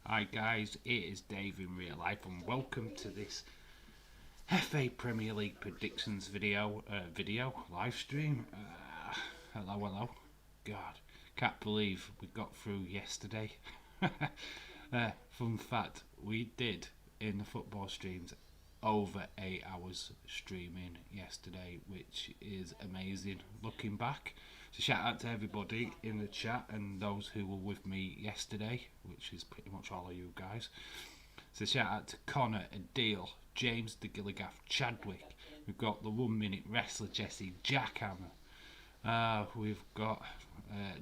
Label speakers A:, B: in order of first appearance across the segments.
A: Hi guys, it is Dave in real life and welcome to this FA Premier League predictions video live stream. Hello. God, can't believe we got through yesterday. Fun fact, we did in the football streams over 8 hours streaming yesterday, which is amazing looking back. So shout out to everybody in the chat and those who were with me yesterday, which is pretty much all of you guys. So shout out to Connor, Adil, James the Gilligaff, Chadwick. We've got the 1 minute wrestler Jesse, Jackhammer. We've got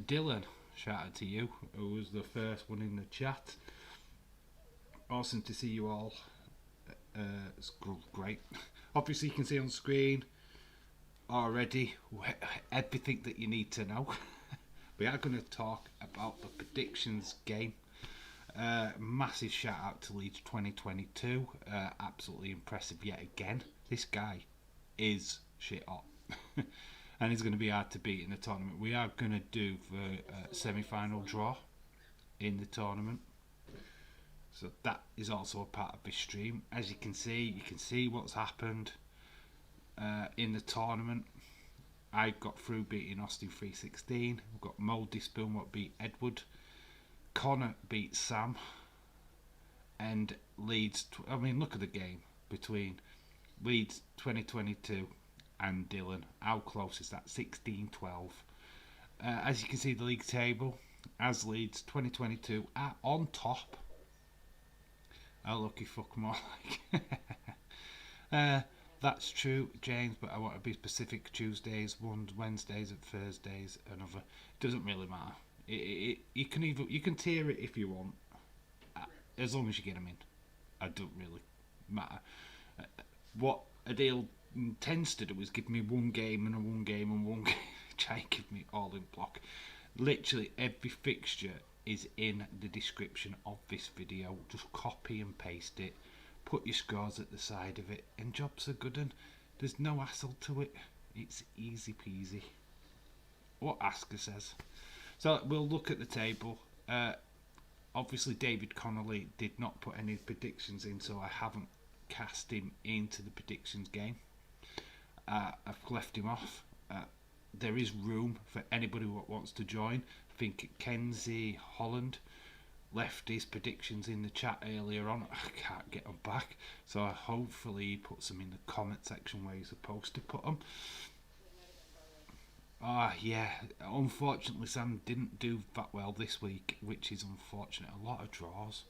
A: Dylan, shout out to you, who was the first one in the chat. Awesome to see you all. It's great. Obviously you can see on screen already everything that you need to know. We are going to talk about the predictions game. Massive shout out to Leeds 2022. Absolutely impressive yet again. This guy is shit hot. And he's going to be hard to beat in the tournament. We are going to do the semi-final draw in the tournament. So that is also a part of this stream. As you can see what's happened in the tournament. I got through beating Austin 316. We've got Mouldy Spoon what beat Edward. Connor beat Sam. And Leeds, look at the game between Leeds 2022 and Dylan. How close is that? 16-12. As you can see the league table, as Leeds 2022 are on top. A lucky fuck more like. That's true, James, but I want to be specific. Tuesdays, Wednesdays, and Thursdays, another. It doesn't really matter. You can tier it if you want, as long as you get them in. It don't really matter. What Adele tends to do is give me one game and one game. Try and give me all in block. Literally every fixture is in the description of this video. Just copy and paste it. Put your scores at the side of it, and jobs are good, and there's no hassle to it. It's easy peasy. What Asker says. So we'll look at the table. Obviously David Connolly did not put any predictions in, so I haven't cast him into the predictions game. I've left him off. There is room for anybody who wants to join. I think Kenzie Holland left his predictions in the chat earlier on. I can't get them back, so hopefully he puts them in the comment section where he's supposed to put them. Yeah, unfortunately Sam didn't do that well this week, which is unfortunate. A lot of draws,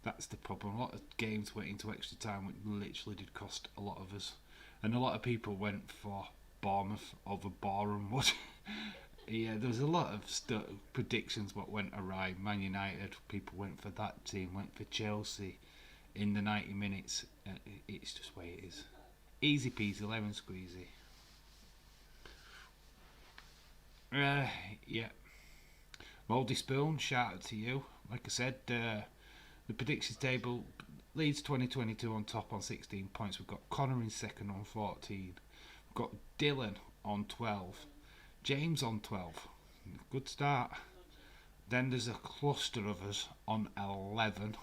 A: that's the problem. A lot of games went into extra time, which literally did cost a lot of us, and a lot of people went for Bournemouth over Boreham Wood. Yeah, there was a lot of predictions what went awry. Man United, people went for that team, went for Chelsea in the 90 minutes. It's just the way it is. Easy peasy, lemon squeezy. Yeah. Mouldy Spoon, shout out to you. Like I said, the predictions table, Leeds 2022 on top on 16 points. We've got Connor in second on 14. We've got Dylan on 12. James on 12, good start. Then there's a cluster of us on 11,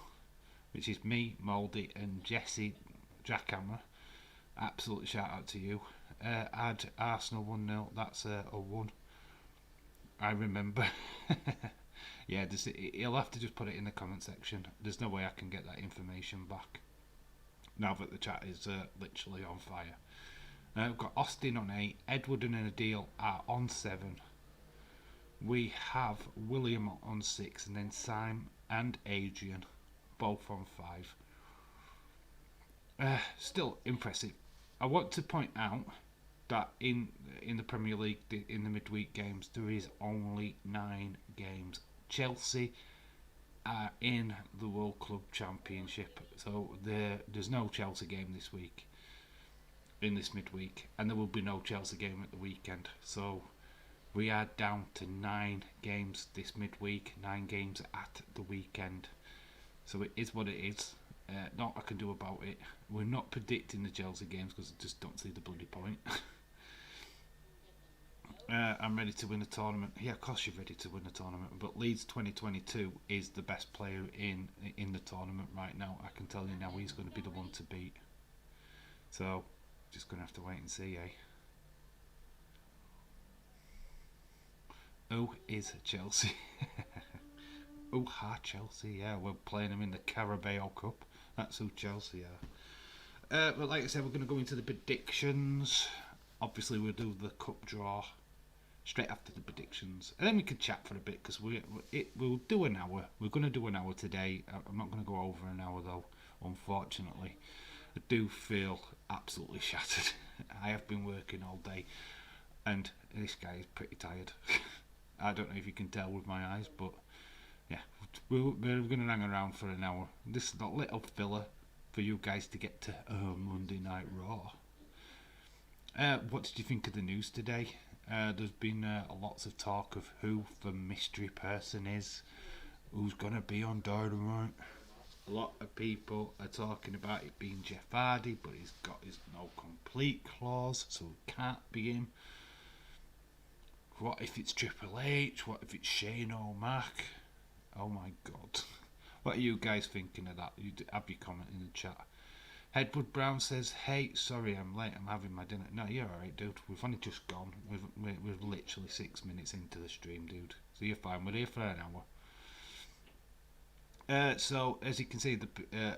A: which is me, Mouldy, and Jesse Jackhammer. Absolute shout out to you. Add Arsenal 1-0, that's a 1. I remember. Yeah, he'll have to just put it in the comment section. There's no way I can get that information back now that the chat is literally on fire. We've got Austin on 8, Edward and Adil are on 7. We have William on 6, and then Sam and Adrian both on 5. Still impressive. I want to point out that in the Premier League, in the midweek games, there is only 9 games. Chelsea are in the World Club Championship, so there's no Chelsea game this week. In this midweek, and there will be no Chelsea game at the weekend, so we are down to 9 games this midweek, 9 games at the weekend, so it is what it is. Not I can do about it. We're not predicting the Chelsea games because I just don't see the bloody point. I'm ready to win a tournament. Yeah, of course you're ready to win a tournament. But Leeds 2022 is the best player in the tournament right now. I can tell you now, he's going to be the one to beat. So, just going to have to wait and see, eh? Oh, is Chelsea. Oh, Chelsea, yeah. We're playing them in the Carabao Cup. That's who Chelsea are. But like I said, we're going to go into the predictions. Obviously, we'll do the cup draw straight after the predictions. And then we could chat for a bit, because we'll do an hour. We're going to do an hour today. I'm not going to go over an hour, though, unfortunately. I do feel absolutely shattered. I have been working all day, and this guy is pretty tired. I don't know if you can tell with my eyes, but yeah, we're going to hang around for an hour. This is a little filler for you guys to get to Monday Night Raw. What did you think of the news today? There's been lots of talk of who the mystery person is, who's going to be on Dynamite. A lot of people are talking about it being Jeff Hardy, but he's got his no complete clause, so it can't be him. What if it's Triple H? What if it's Shane O'Mac? Oh my god. What are you guys thinking of that? You have your comment in the chat. Edward Brown says, hey, sorry I'm late, I'm having my dinner. No, you're alright, dude. We've only just gone. We're literally 6 minutes into the stream, dude. So you're fine. We're here for an hour. So, as you can see,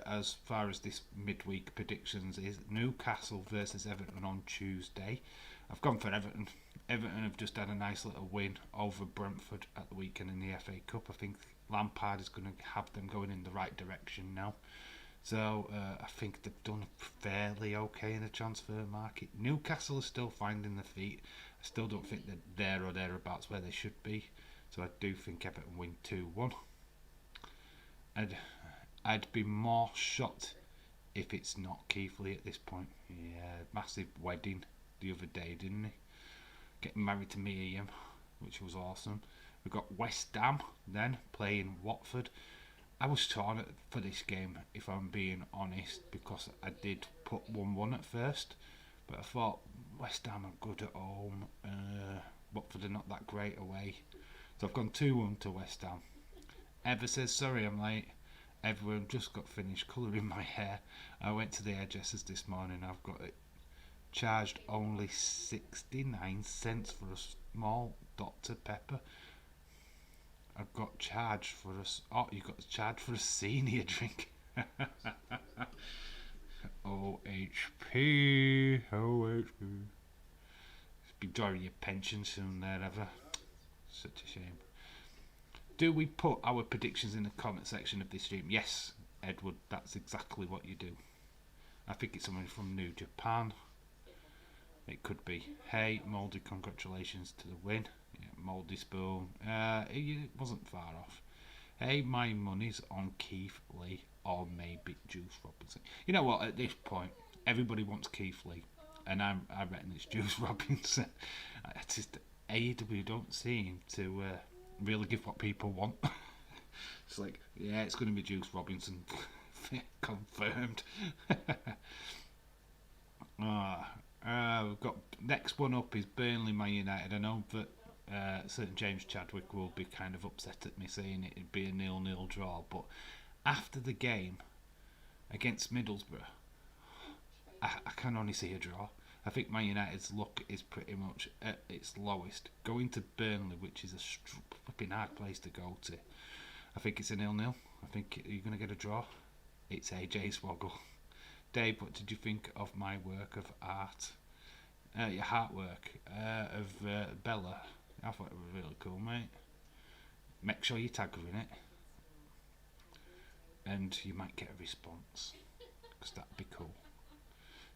A: as far as this midweek predictions is, Newcastle versus Everton on Tuesday. I've gone for Everton. Everton have just had a nice little win over Brentford at the weekend in the FA Cup. I think Lampard is going to have them going in the right direction now. So I think they've done fairly okay in the transfer market. Newcastle is still finding their feet. I still don't think they're there or thereabouts where they should be. So I do think Everton win 2-1. I'd be more shocked if it's not Keith Lee at this point. Yeah, massive wedding the other day, didn't he? Getting married to Miriam, which was awesome. We've got West Ham then playing Watford. I was torn for this game, if I'm being honest, because I did put 1-1 at first, but I thought West Ham are good at home, Watford are not that great away, so I've gone 2-1 to West Ham. Eva says, sorry I'm late. Everyone just got finished colouring my hair. I went to the hairdressers this morning. I've got it charged only 69 cents for a small Dr. Pepper. I've got charged for you got charged for a senior drink. OHP. Be drawing your pension soon there, Ever. Such a shame. Do we put our predictions in the comment section of this stream? Yes, Edward, that's exactly what you do. I think it's someone from New Japan. It could be. Hey, Mouldy, congratulations to the win. Yeah, Mouldy Spoon. It wasn't far off. Hey, my money's on Keith Lee or maybe Juice Robinson. You know what? At this point, everybody wants Keith Lee, and I reckon it's Juice Robinson. It's just AEW don't seem to really give what people want. It's like, yeah, it's going to be Juice Robinson. Confirmed. We've got next one up is Burnley Man United. I know that certain James Chadwick will be kind of upset at me saying it'd be a 0-0 draw, but after the game against Middlesbrough, I can only see a draw. I think Man United's luck is pretty much at its lowest. Going to Burnley, which is a flipping hard place to go to, I think it's a 0-0. I think you're going to get a draw. It's AJ Swoggle. Dave, what did you think of my work of art? Your artwork of Bella. I thought it was really cool, mate. Make sure you tag her in it, and you might get a response, because that'd be cool.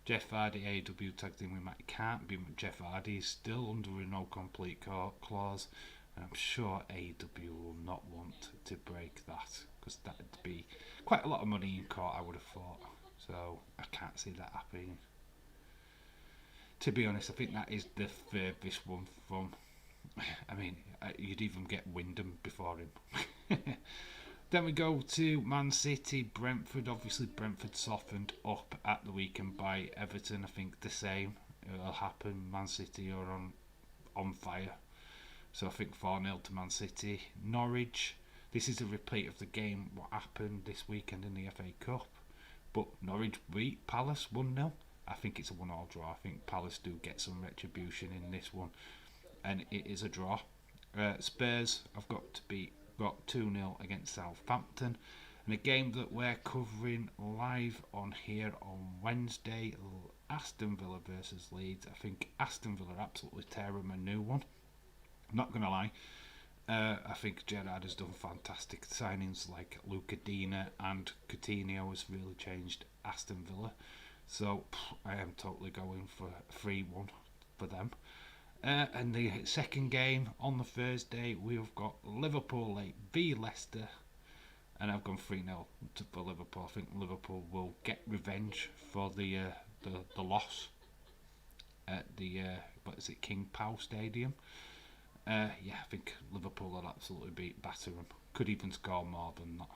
A: Jeff Hardy, AW tagged in with Matt. Can't be Jeff Hardy. He's still under a no complete clause, and I'm sure AW will not want to break that, because that'd be quite a lot of money in court, I would have thought. So I can't see that happening. To be honest, I think that is the furthest one from. I mean, you'd even get Wyndham before him. Then we go to Man City, Brentford. Obviously, Brentford softened up at the weekend by Everton. I think the same will happen. Man City are on on fire. So I think 4-0 to Man City. Norwich, this is a repeat of the game what happened this weekend in the FA Cup. But Norwich beat Palace 1-0. I think it's a 1-1 draw. I think Palace do get some retribution in this one. And it is a draw. Spurs, I've got 2-0 against Southampton. And a game that we're covering live on here on Wednesday, Aston Villa versus Leeds. I think Aston Villa absolutely tear them a new one. I'm not going to lie. I think Gerrard has done fantastic signings like Luca Dina and Coutinho has really changed Aston Villa. So I am totally going for 3-1 for them. And the second game on the Thursday, we've got Liverpool v Leicester. And I've gone 3-0 for Liverpool. I think Liverpool will get revenge for the loss at the King Power Stadium. I think Liverpool will absolutely batter them. Could even score more than that.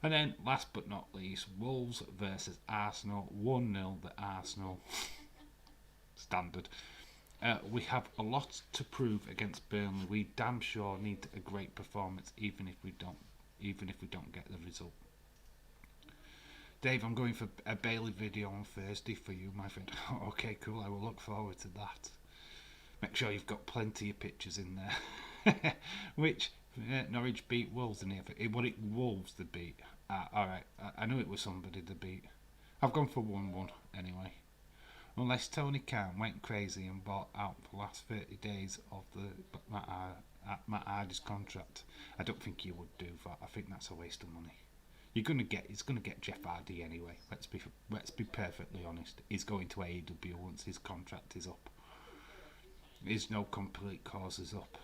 A: And then, last but not least, Wolves versus Arsenal. 1-0 the Arsenal. Standard. We have a lot to prove against Burnley. We damn sure need a great performance, even if we don't get the result. Dave, I'm going for a Bailey video on Thursday for you, my friend. Okay, cool. I will look forward to that. Make sure you've got plenty of pictures in there. Which Norwich beat Wolves in the FA. Wolves the beat. Alright, I knew it was somebody to beat. I've gone for 1-1 anyway. Unless Tony Khan went crazy and bought out the last 30 days of Matt Hardy's contract. I don't think he would do that. I think that's a waste of money. He's gonna get Jeff Hardy anyway. Let's be perfectly honest. He's going to AEW once his contract is up. There's no complete causes up.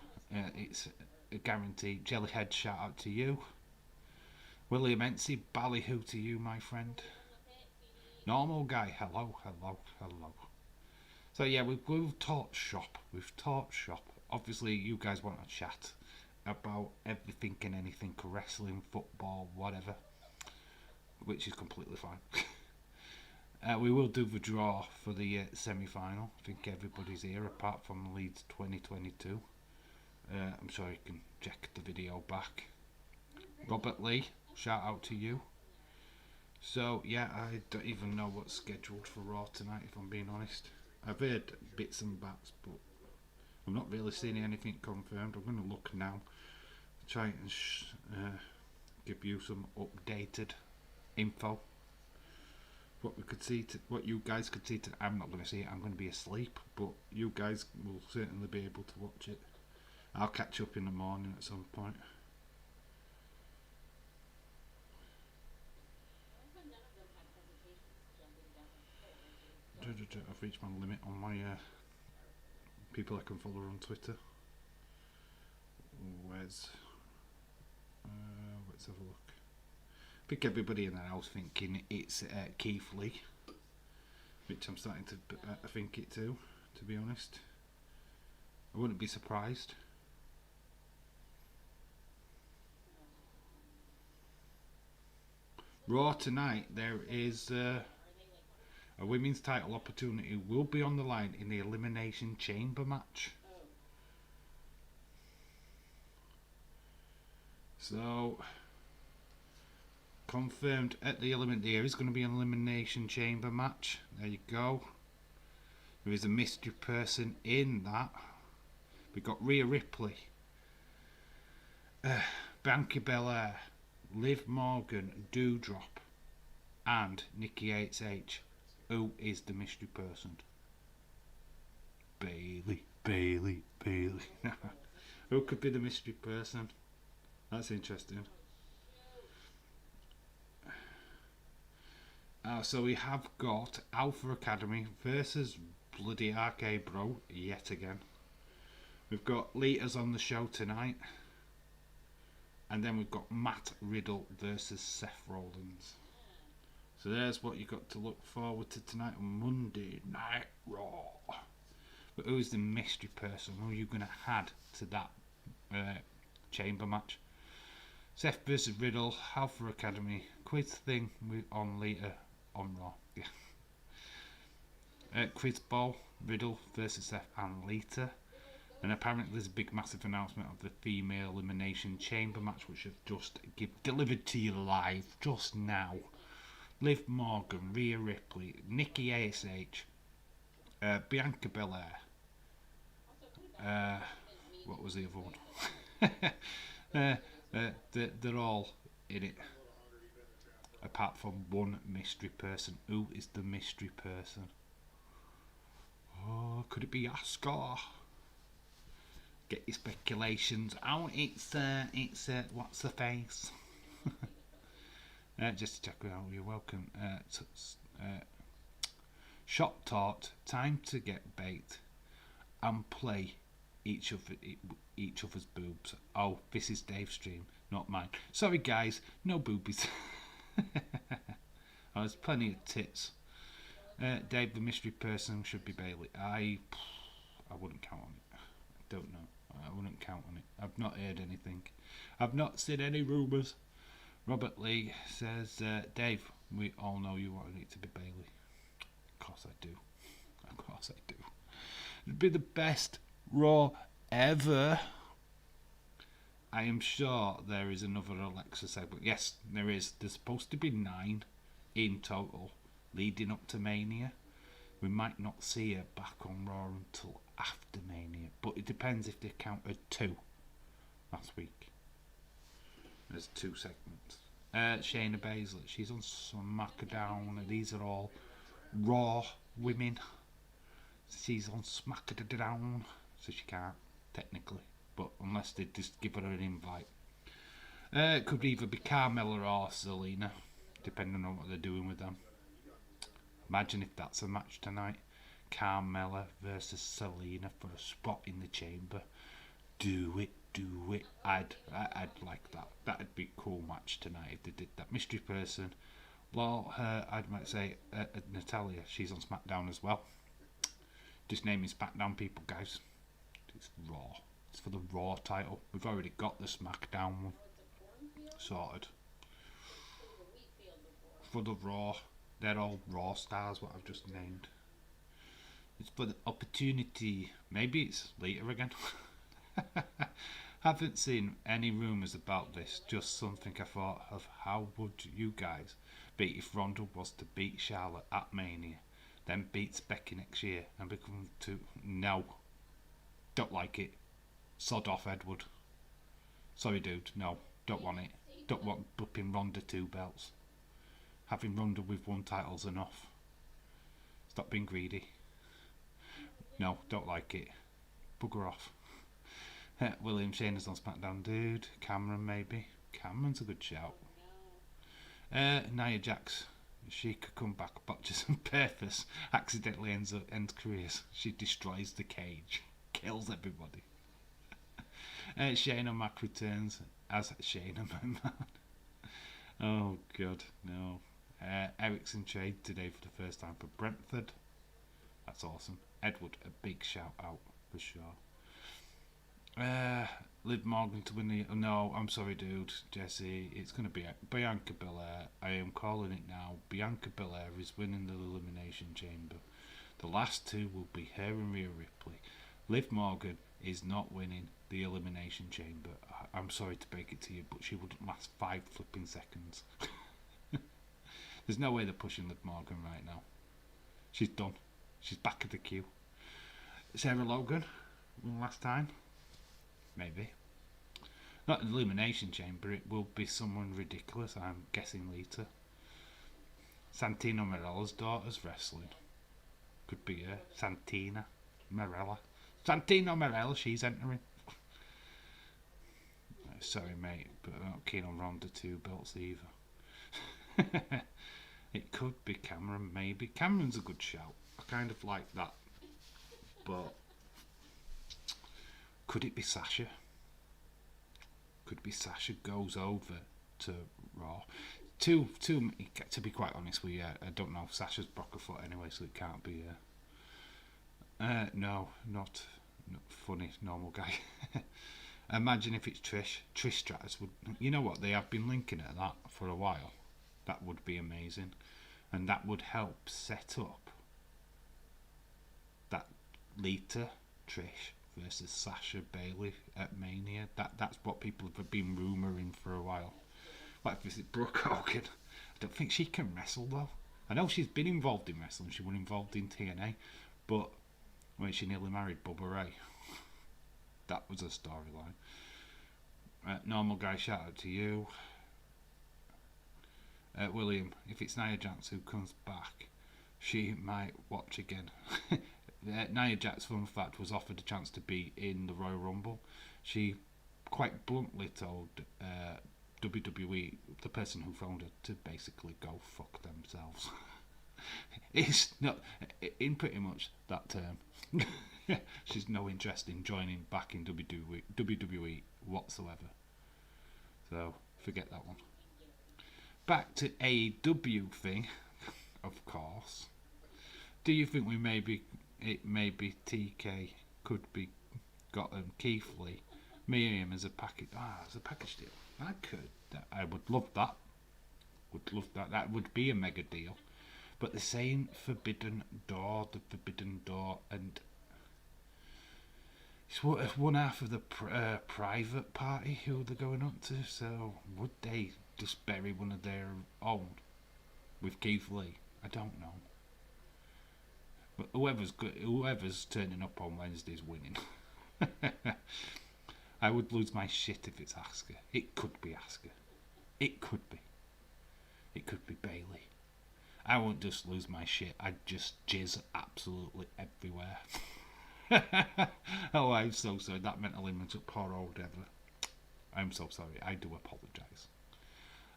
A: It's a guarantee. Jellyhead, shout out to you. William Ency, ballyhoo to you, my friend. Normal guy, hello. So yeah, we've talked shop. Obviously, you guys want to chat about everything and anything, wrestling, football, whatever, which is completely fine. We will do the draw for the semi-final. I think everybody's here apart from Leeds 2022. I'm sure you can check the video back. Robert Lee, shout out to you. So yeah, I don't even know what's scheduled for Raw tonight, if I'm being honest. I've heard bits and bats, but I'm not really seeing anything confirmed. I'm going to look now, try and give you some updated info. What we could see, what you guys could see. I'm not going to see it. I'm going to be asleep, but you guys will certainly be able to watch it. I'll catch up in the morning at some point. I've reached my limit on my people I can follow on Twitter. Let's have a look. I think everybody in the house thinking it's Keith Lee, which I'm starting to think it too, to be honest. I wouldn't be surprised. Raw tonight, there is a women's title opportunity will be on the line in the Elimination Chamber match. So, confirmed at the there is going to be an Elimination Chamber match. There you go. There is a mystery person in that. We've got Rhea Ripley, Bianca Belair, Liv Morgan, Doudrop, and Nikki H. Who is the mystery person? Bailey. Who could be the mystery person? That's interesting. So we have got Alpha Academy versus bloody RK Bro yet again. We've got Leaders on the show tonight. And then we've got Matt Riddle versus Seth Rollins. So there's what you got to look forward to tonight on Monday Night Raw. But who's the mystery person? Who are you going to add to that chamber match? Seth versus Riddle, Alpha Academy, quiz thing on later on Raw. Yeah. Quiz ball, Riddle versus Seth and Lita. And apparently there's a big massive announcement of the female elimination chamber match, which I've just delivered to you live just now. Liv Morgan, Rhea Ripley, Nikki ASH, Bianca Belair. What was the other one? They're all in it. Apart from one mystery person. Who is the mystery person? Oh, could it be Asuka? Get your speculations out. It's what's the face? Just to check it out, you're welcome. Shop taught, time to get baked and play each other's boobs. Oh, this is Dave's stream, not mine. Sorry guys, no boobies. Oh, there's plenty of tits. Dave, the mystery person should be Bailey. I wouldn't count on it. I don't know. I wouldn't count on it. I've not heard anything. I've not seen any rumours. Robert Lee says, Dave, we all know you wanted it to be Bailey. Of course I do. Of course I do. It'd be the best Raw ever. I am sure there is another Alexa segment. Yes, there is. There's supposed to be 9 in total leading up to Mania. We might not see her back on Raw until after Mania, but it depends if they counted 2 last week. There's 2 segments. Shayna Baszler, she's on SmackDown. These are all Raw women. She's on SmackDown, so she can't technically, but unless they just give her an invite. It could either be Carmella or Zelina, depending on what they're doing with them. Imagine if that's a match tonight. Carmella versus Selena for a spot in the chamber. Do it. I'd like that. That'd be a cool match tonight if they did that. Mystery person. Well, I might say Natalia. She's on SmackDown as well. Just naming SmackDown people, guys. It's Raw. It's for the Raw title. We've already got the SmackDown one sorted. For the Raw. They're all Raw stars, what I've just named. It's for the opportunity. Maybe it's later again. Haven't seen any rumours about this. Just something I thought of. How would you guys be if Ronda was to beat Charlotte at Mania, then beats Becky next year and become to... No. Don't like it. Sod off, Edward. Sorry, dude. No. Don't want it. Don't want flipping Ronda 2 belts. Having Ronda with 1 title's enough. Stop being greedy. No, don't like it. Bugger off. William Shayna's on SmackDown, dude. Cameron, maybe. Cameron's a good shout. Nia Jax. She could come back, botches on purpose. Accidentally ends careers. She destroys the cage. Kills everybody. Shayna Mac returns as Shayna, my man. Oh, God, no. Ericsson trade today for the first time for Brentford. That's awesome. Edward, a big shout out for sure. Liv Morgan to win the... No, I'm sorry, dude. Jesse, it's going to be Bianca Belair. I am calling it now. Bianca Belair is winning the Elimination Chamber. The last 2 will be her and Rhea Ripley. Liv Morgan is not winning the Elimination Chamber. I'm sorry to break it to you, but she wouldn't last 5 flipping seconds. There's no way they're pushing Liv Morgan right now. She's done. She's back at the queue. Sarah Logan, last time. Maybe. Not an Elimination Chamber, it will be someone ridiculous, I'm guessing later. Santino Marella's daughter's wrestling. Could be her. Santina Marella. Santino Marella, she's entering. Sorry mate, but I'm not keen on Ronda 2 belts either. It could be Cameron, maybe. Cameron's a good shout. I kind of like that. But could it be Sasha? Could be Sasha goes over to Raw. To be quite honest with you, I don't know. Sasha's broke a foot anyway, so it can't be. No, not funny, normal guy. Imagine if it's Trish. Trish Stratus would. You know what? They have been linking at that for a while. That would be amazing, and that would help set up that Lita Trish versus Sasha Bailey at Mania. That's what people have been rumouring for a while. What if it's Brooke Hogan? I don't think she can wrestle though. I know she's been involved in wrestling. She was involved in TNA, but when she nearly married Bubba Ray, that was a storyline. Normal guy, shout out to you. William, if it's Nia Jax who comes back, she might watch again. Nia Jax, fun fact, was offered a chance to be in the Royal Rumble. She quite bluntly told WWE, the person who phoned her, to basically go fuck themselves. It's not in pretty much that term. She's no interest in joining back in WWE whatsoever. So forget that one. Back to AEW thing, of course. Do you think maybe TK could be got Keith Lee, me and him as a package? As a package deal. I would love that. That would be a mega deal. But they're saying Forbidden Door, and it's one half of the private party who they're going up to. So would they just bury one of their own with Keith Lee? I don't know. But whoever's turning up on Wednesday's winning. I would lose my shit if it's Asuka. It could be Asuka. It could be Bailey. I won't just lose my shit. I'd just jizz absolutely everywhere. Oh, I'm so sorry. That mental image of poor old Ever. I'm so sorry. I do apologise.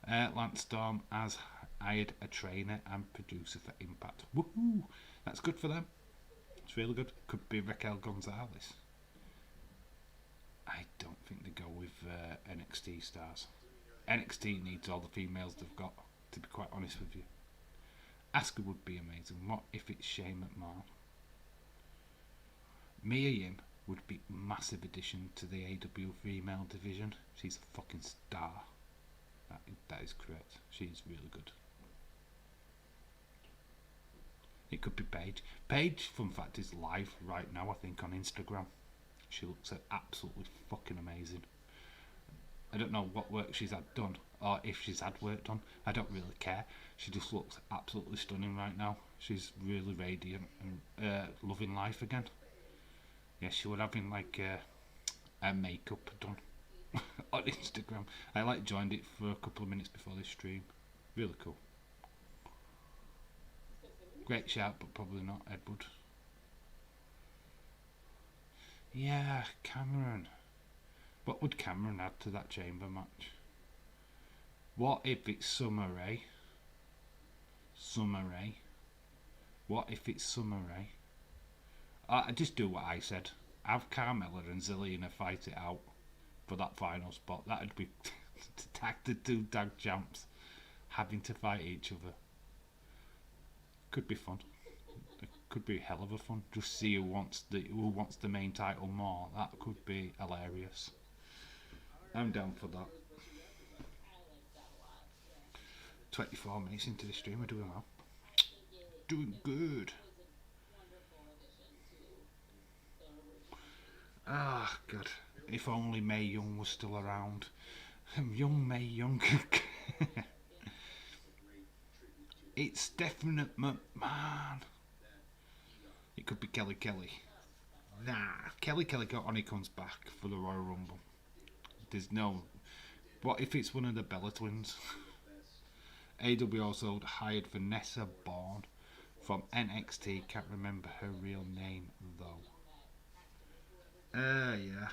A: Lance Storm has hired a trainer and producer for Impact. Woohoo! That's good for them. It's really good. Could be Raquel Gonzalez. I don't think they go with NXT stars. NXT needs all the females they've got, to be quite honest with you. Asuka would be amazing. What if it's Shane McMahon? Mia Yim would be a massive addition to the AW female division. She's a fucking star. That is correct. She's really good. It could be Paige. Paige, fun fact, is live right now, I think, on Instagram. She looks absolutely fucking amazing. I don't know what work she's had done, or if she's had work done. I don't really care. She just looks absolutely stunning right now. She's really radiant and loving life again. Yeah, she was having like her makeup done on Instagram. I joined it for a couple of minutes before this stream. Really cool. Great shout, but probably not Edward. Yeah, Cameron. What would Cameron add to that chamber match? What if it's Summer Rae? What if it's Summer Rae? I just do what I said. Have Carmella and Zelina fight it out for that final spot. That'd be the two tag champs having to fight each other. Could be fun. It could be a hell of a fun. Just see who wants the main title more. That could be hilarious. I'm down for that. 24 minutes into the stream, we're doing well. Doing good. Ah, God. If only Mae Young was still around. Young Mae Young. It's definite McMahon. It could be Kelly Kelly. Nah, Kelly only comes back for the Royal Rumble. There's no... What if it's one of the Bella twins? AW also hired Vanessa Bourne from NXT. Can't remember her real name though. Yeah.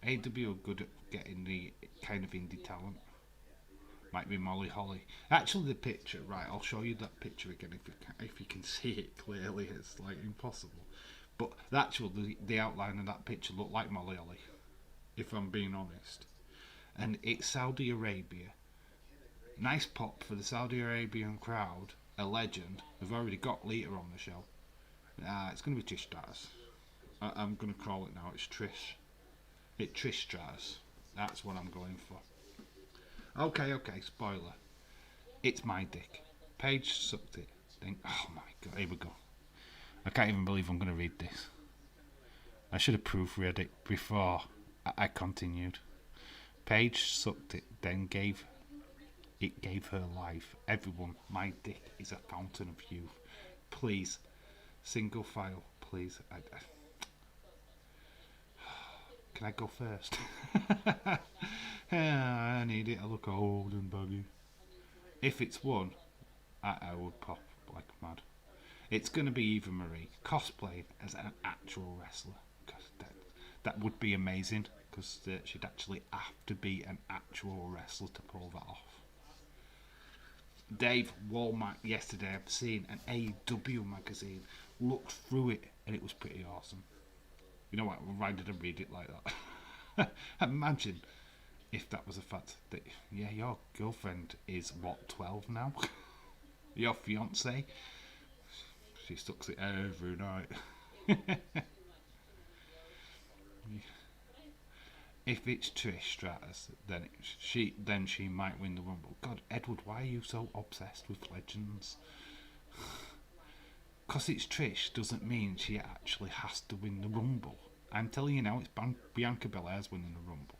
A: AW are good at getting the kind of indie talent. Might be Molly Holly. Actually, the picture, right? I'll show you that picture again if you can see it clearly. It's like impossible. But the outline of that picture looked like Molly Holly, if I'm being honest. And it's Saudi Arabia. Nice pop for the Saudi Arabian crowd. A legend. They've already got Lita on the show. It's going to be Trish Stratus. I'm going to call it now. It's Trish. It's Trish Stratus. That's what I'm going for. Okay. Spoiler. It's my dick. Paige sucked it. Oh my god. Here we go. I can't even believe I'm going to read this. I should have proofread it before I continued. Paige sucked it, then gave her life. Everyone, my dick is a fountain of youth. Please, single file, please. Can I go first? I need it. I look old and buggy. If it's one, I would pop like mad. It's going to be Eva Marie cosplayed as an actual wrestler. That would be amazing, because she'd actually have to be an actual wrestler to pull that off. Dave, Walmart yesterday, I've seen an AEW magazine, looked through it, and it was pretty awesome. You know what, why did I read it like that? Imagine if that was a fact, that, yeah, your girlfriend is, what, 12 now? Your fiance? She sucks it every night. If it's Trish Stratus, then she might win the Rumble. God, Edward, why are you so obsessed with legends? Because it's Trish doesn't mean she actually has to win the Rumble. I'm telling you now, it's Bianca Belair's winning the Rumble.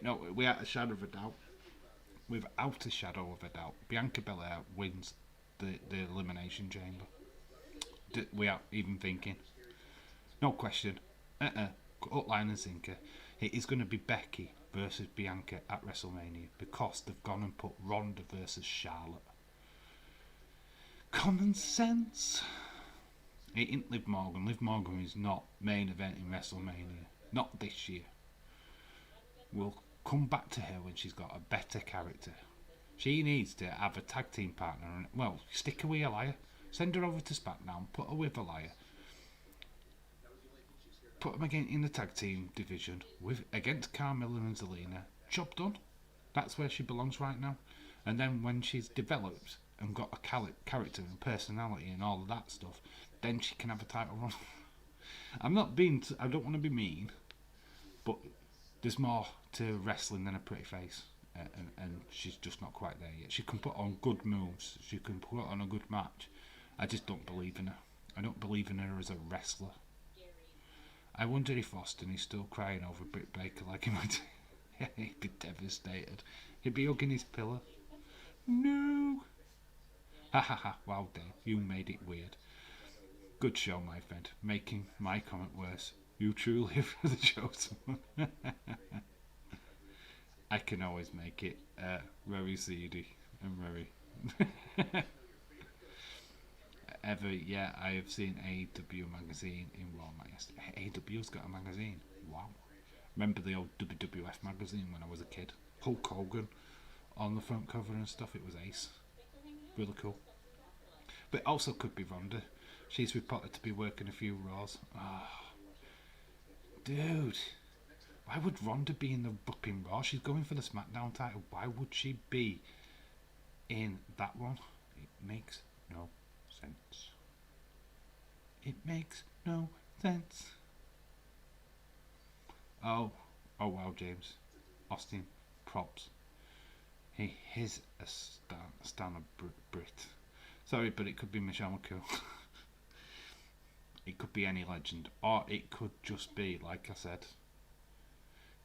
A: No, without a shadow of a doubt, Bianca Belair wins the Elimination Chamber. Without even thinking. No question. Upline and sinker. It is going to be Becky versus Bianca at WrestleMania, because they've gone and put Ronda versus Charlotte. Common sense. It ain't Liv Morgan. Liv Morgan is not main event in WrestleMania. Not this year. We'll come back to her when she's got a better character. She needs to have a tag team partner. And, well, stick her with Aliyah. Send her over to SmackDown. Put her with Aliyah. Put them again in the tag team division against Carmella and Zelina. Job done. That's where she belongs right now. And then when she's developed and got a character and personality and all of that stuff, then she can have a title run. I don't want to be mean, but there's more to wrestling than a pretty face, and she's just not quite there yet. She can put on good moves. She can put on a good match. I just don't believe in her. I don't believe in her as a wrestler. I wonder if Austin is still crying over Britt Baker like he might. He'd be devastated. He'd be hugging his pillow. No. Ha ha ha. Wow, Dave, you made it weird. Good show, my friend. Making my comment worse. You truly are the chosen one. I can always make it very seedy and very... Yeah, I have seen AEW magazine in Walmart yesterday. AEW's got a magazine. Wow. Remember the old WWF magazine when I was a kid? Hulk Hogan on the front cover and stuff. It was ace. Really cool. But it also could be Ronda. She's reported to be working a few Raws. Oh, dude. Why would Ronda be in the fucking Raw? She's going for the SmackDown title. Why would she be in that one? It makes no sense. It makes no sense. Oh wow, James. Austin, props. He is a stan of Brit. Sorry, but it could be Michelle McCool. It could be any legend. Or it could just be, like I said,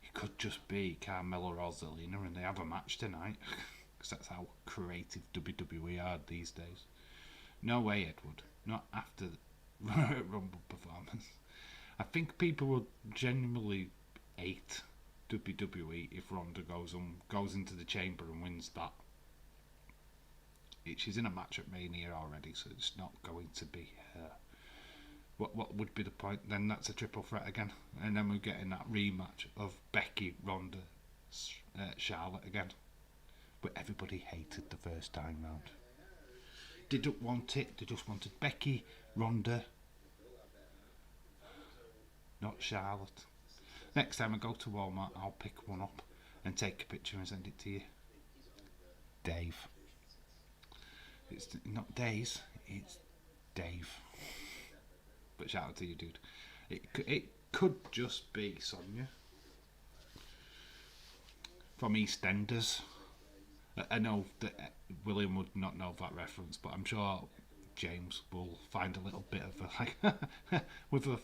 A: it could just be Carmella or Zelina, and they have a match tonight. Because that's how creative WWE are these days. No way, Edward. Not after the Rumble performance. I think people would genuinely hate WWE if Ronda goes into the chamber and wins that. She's in a match at Mania already, so it's not going to be her. What would be the point? Then that's a triple threat again, and then we're getting that rematch of Becky, Ronda, Charlotte again. But everybody hated the first time round. Didn't want it. They just wanted Becky, Ronda, not Charlotte. Next time I go to Walmart, I'll pick one up and take a picture and send it to you. Dave. It's not Days, it's Dave. But shout out to you, dude. It could just be Sonia from EastEnders. I know that William would not know that reference, but I'm sure James will find a little bit of a like with a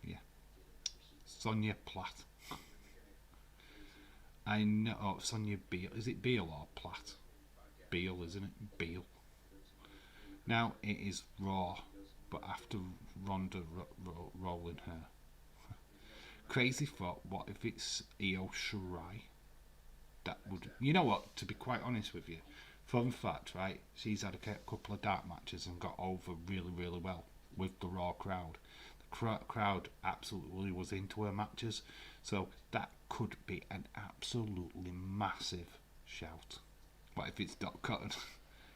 A: yeah. Sonia Platt. I know, oh, Sonia Beale. Is it Beale or Platt? Beale, isn't it? Beale. Now it is Raw, but after Ronda rolling her. Crazy thought, what if it's Io Shirai? That would, you know what, to be quite honest with you, fun fact, right, she's had a couple of dark matches and got over really, really well with the Raw crowd. The crowd absolutely was into her matches, so that could be an absolutely massive shout. What if it's Dot Cotton?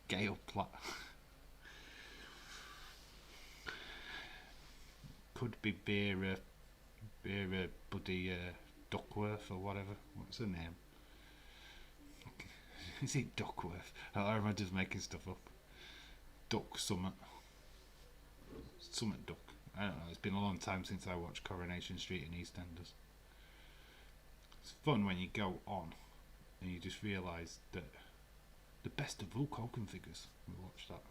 A: Gail Platt. Could be Vera Buddy Duckworth or whatever. What's her name? Is it Duckworth? Or am I just making stuff up? Duck Summit. Summit Duck. I don't know. It's been a long time since I watched Coronation Street in EastEnders. It's fun when you go on and you just realise that the best of Hulk Hogan figures. We watched that.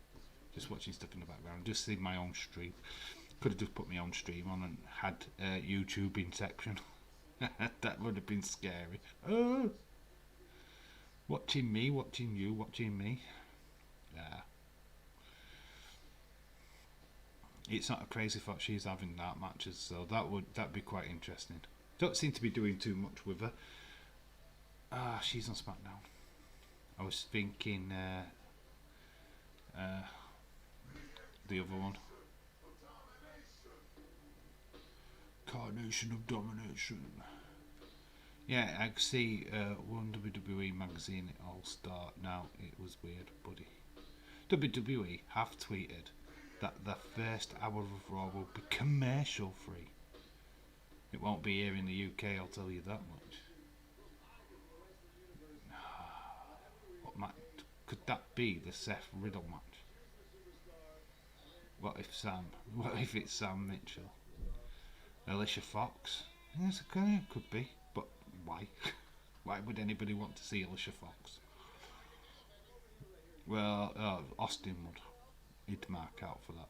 A: Just watching stuff in the background. Just seeing my own stream. Could have just put my own stream on and had YouTube Inception. That would have been scary. Oh! Watching me, watching you, watching me. Yeah. It's not a crazy thought she's having that matches, so that'd be quite interesting. Don't seem to be doing too much with her. She's on SmackDown. I was thinking the other one. Carnation of Domination. Yeah, I see one WWE magazine All-Star. Now, it was weird, buddy. WWE have tweeted that the first hour of Raw will be commercial free. It won't be here in the UK, I'll tell you that much. What match? Could that be the Seth Riddle match? What if it's Sam Mitchell? Alicia Fox? Yes, okay, it could be. But why? Why would anybody want to see Alicia Fox? Well, Austin would. He'd mark out for that.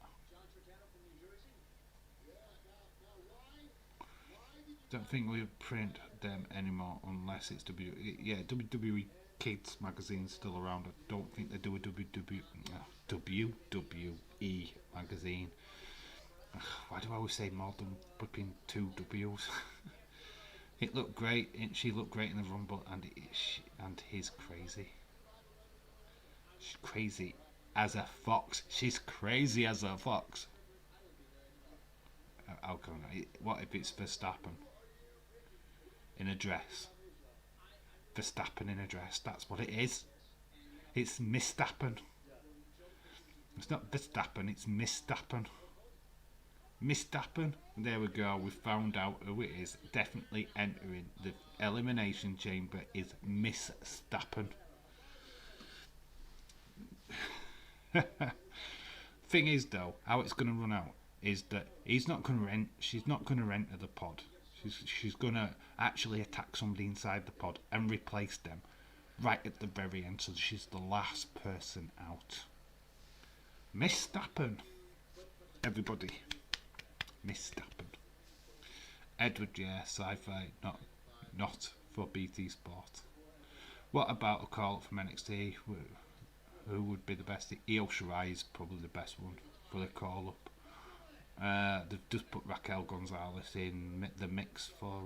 A: Don't think we'll print them anymore unless it's WWE Kids magazine's still around. I don't think they do a WWE magazine. Why do I always say more than flipping two W's? It looked great. She looked great in the Rumble, and he's crazy. She's crazy as a fox. She's crazy as a fox. What if it's Verstappen in a dress? Verstappen in a dress. That's what it is. It's Mistappen. It's not Verstappen. It's Mistappen. Mistappen. There we go. We found out who it is. Definitely entering the elimination chamber is Mistappen. Thing is, though, how it's going to run out is that she's not going to enter the pod. She's going to actually attack somebody inside the pod and replace them right at the very end, so she's the last person out. Mistappen. Everybody. Mistappen. Edward, yeah, sci-fi, not for BT Sport. What about a call up from NXT? Who would be the best? Io Shirai is probably the best one for the call up. They've just put Raquel Gonzalez in the mix for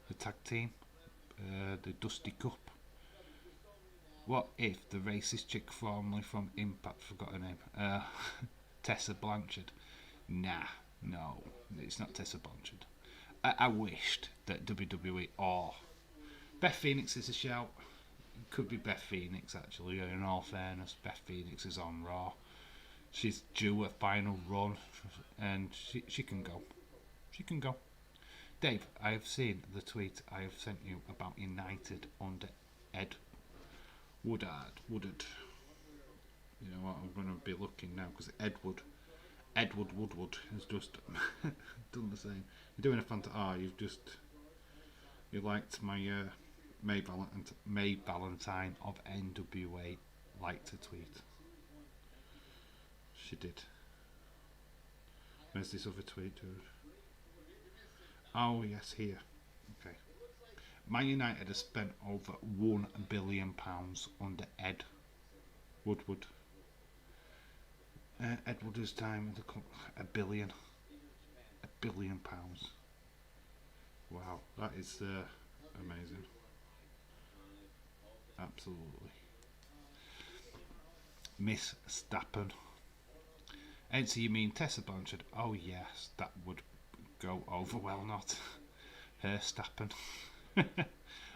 A: the tag team, the Dusty Cup. What if the racist chick formerly from Impact, forgot her name, Tessa Blanchard? Nah, no, it's not Tessa Blanchard. I wished that WWE or Beth Phoenix is a shout. It could be Beth Phoenix actually. In all fairness, Beth Phoenix is on Raw. She's due a final run, and she can go. She can go. Dave, I have seen the tweet I have sent you about United under Ed Woodard. You know what? I'm going to be looking now because Edward Woodward has just done the same. You're doing a fantastic. You liked my May Valentine of NWA liked a tweet. She did. Where's this other tweet, dude? Oh yes, here. Okay. Man United has spent over £1 billion under Ed Woodward. Ed Woodward's time with the club, £1 billion. Wow, that is amazing. Absolutely. Miss Stappen. And so you mean Tessa Blanchard? Oh yes, that would go over well, not her Stappen.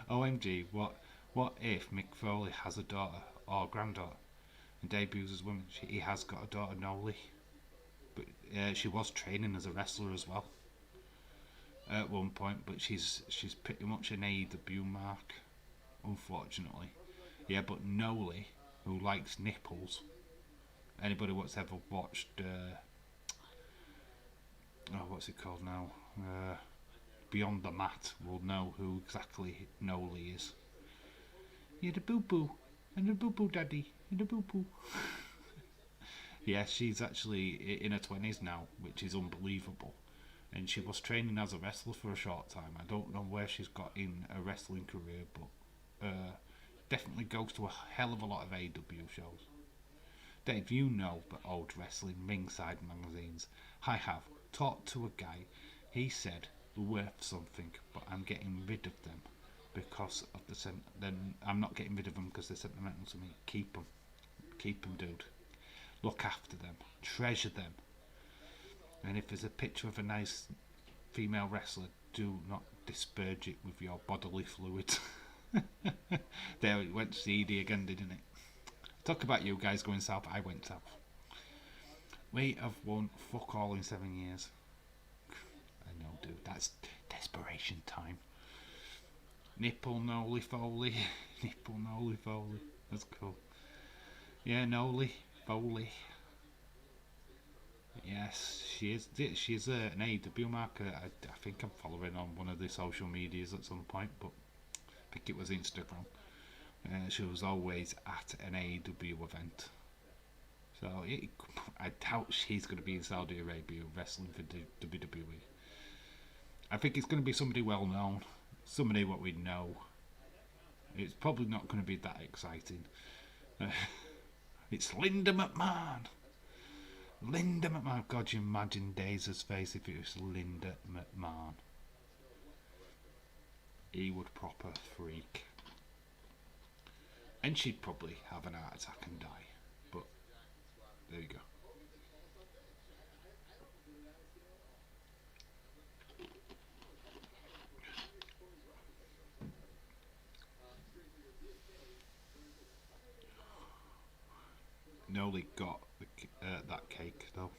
A: OMG, what if Mick Foley has a daughter or granddaughter and debuts as a woman? He has got a daughter, Noli, but she was training as a wrestler as well at one point, but she's pretty much an AEW mark, unfortunately. Yeah, but Noli, who likes nipples, anybody what's ever watched what's it called now? Beyond the Mat will know who exactly Noli is. You're the boo boo, and the boo boo daddy, and the boo boo. Yeah, she's actually in her 20s now, which is unbelievable. And she was training as a wrestler for a short time. I don't know where she's got in a wrestling career, but definitely goes to a hell of a lot of AEW shows. Dave, you know the old wrestling ringside magazines. I have talked to a guy. He said they're worth something, but I'm getting rid of them because of the then I'm not getting rid of them because they're sentimental to me. Keep them, dude. Look after them, treasure them. And if there's a picture of a nice female wrestler, do not disperse it with your bodily fluids. There, it went seedy again, didn't it? Talk about you guys going south. I went south. We have won fuck all in 7 years. I know, dude. That's desperation time. Nipple Noli Foley. Nipple Noli Foley. That's cool. Yeah, Noli Foley. Yes, she is. She's an AEW marker. I think I'm following on one of the social medias at some point, but I think it was Instagram. She was always at an AEW event. So I doubt she's going to be in Saudi Arabia wrestling for WWE. I think it's going to be somebody well known, somebody what we know. It's probably not going to be that exciting. It's Linda McMahon. Linda McMahon. God, you imagine Dazer's face if it was Linda McMahon. He would proper freak. And she'd probably have an heart attack and die. But there you go. Noli got that cake though.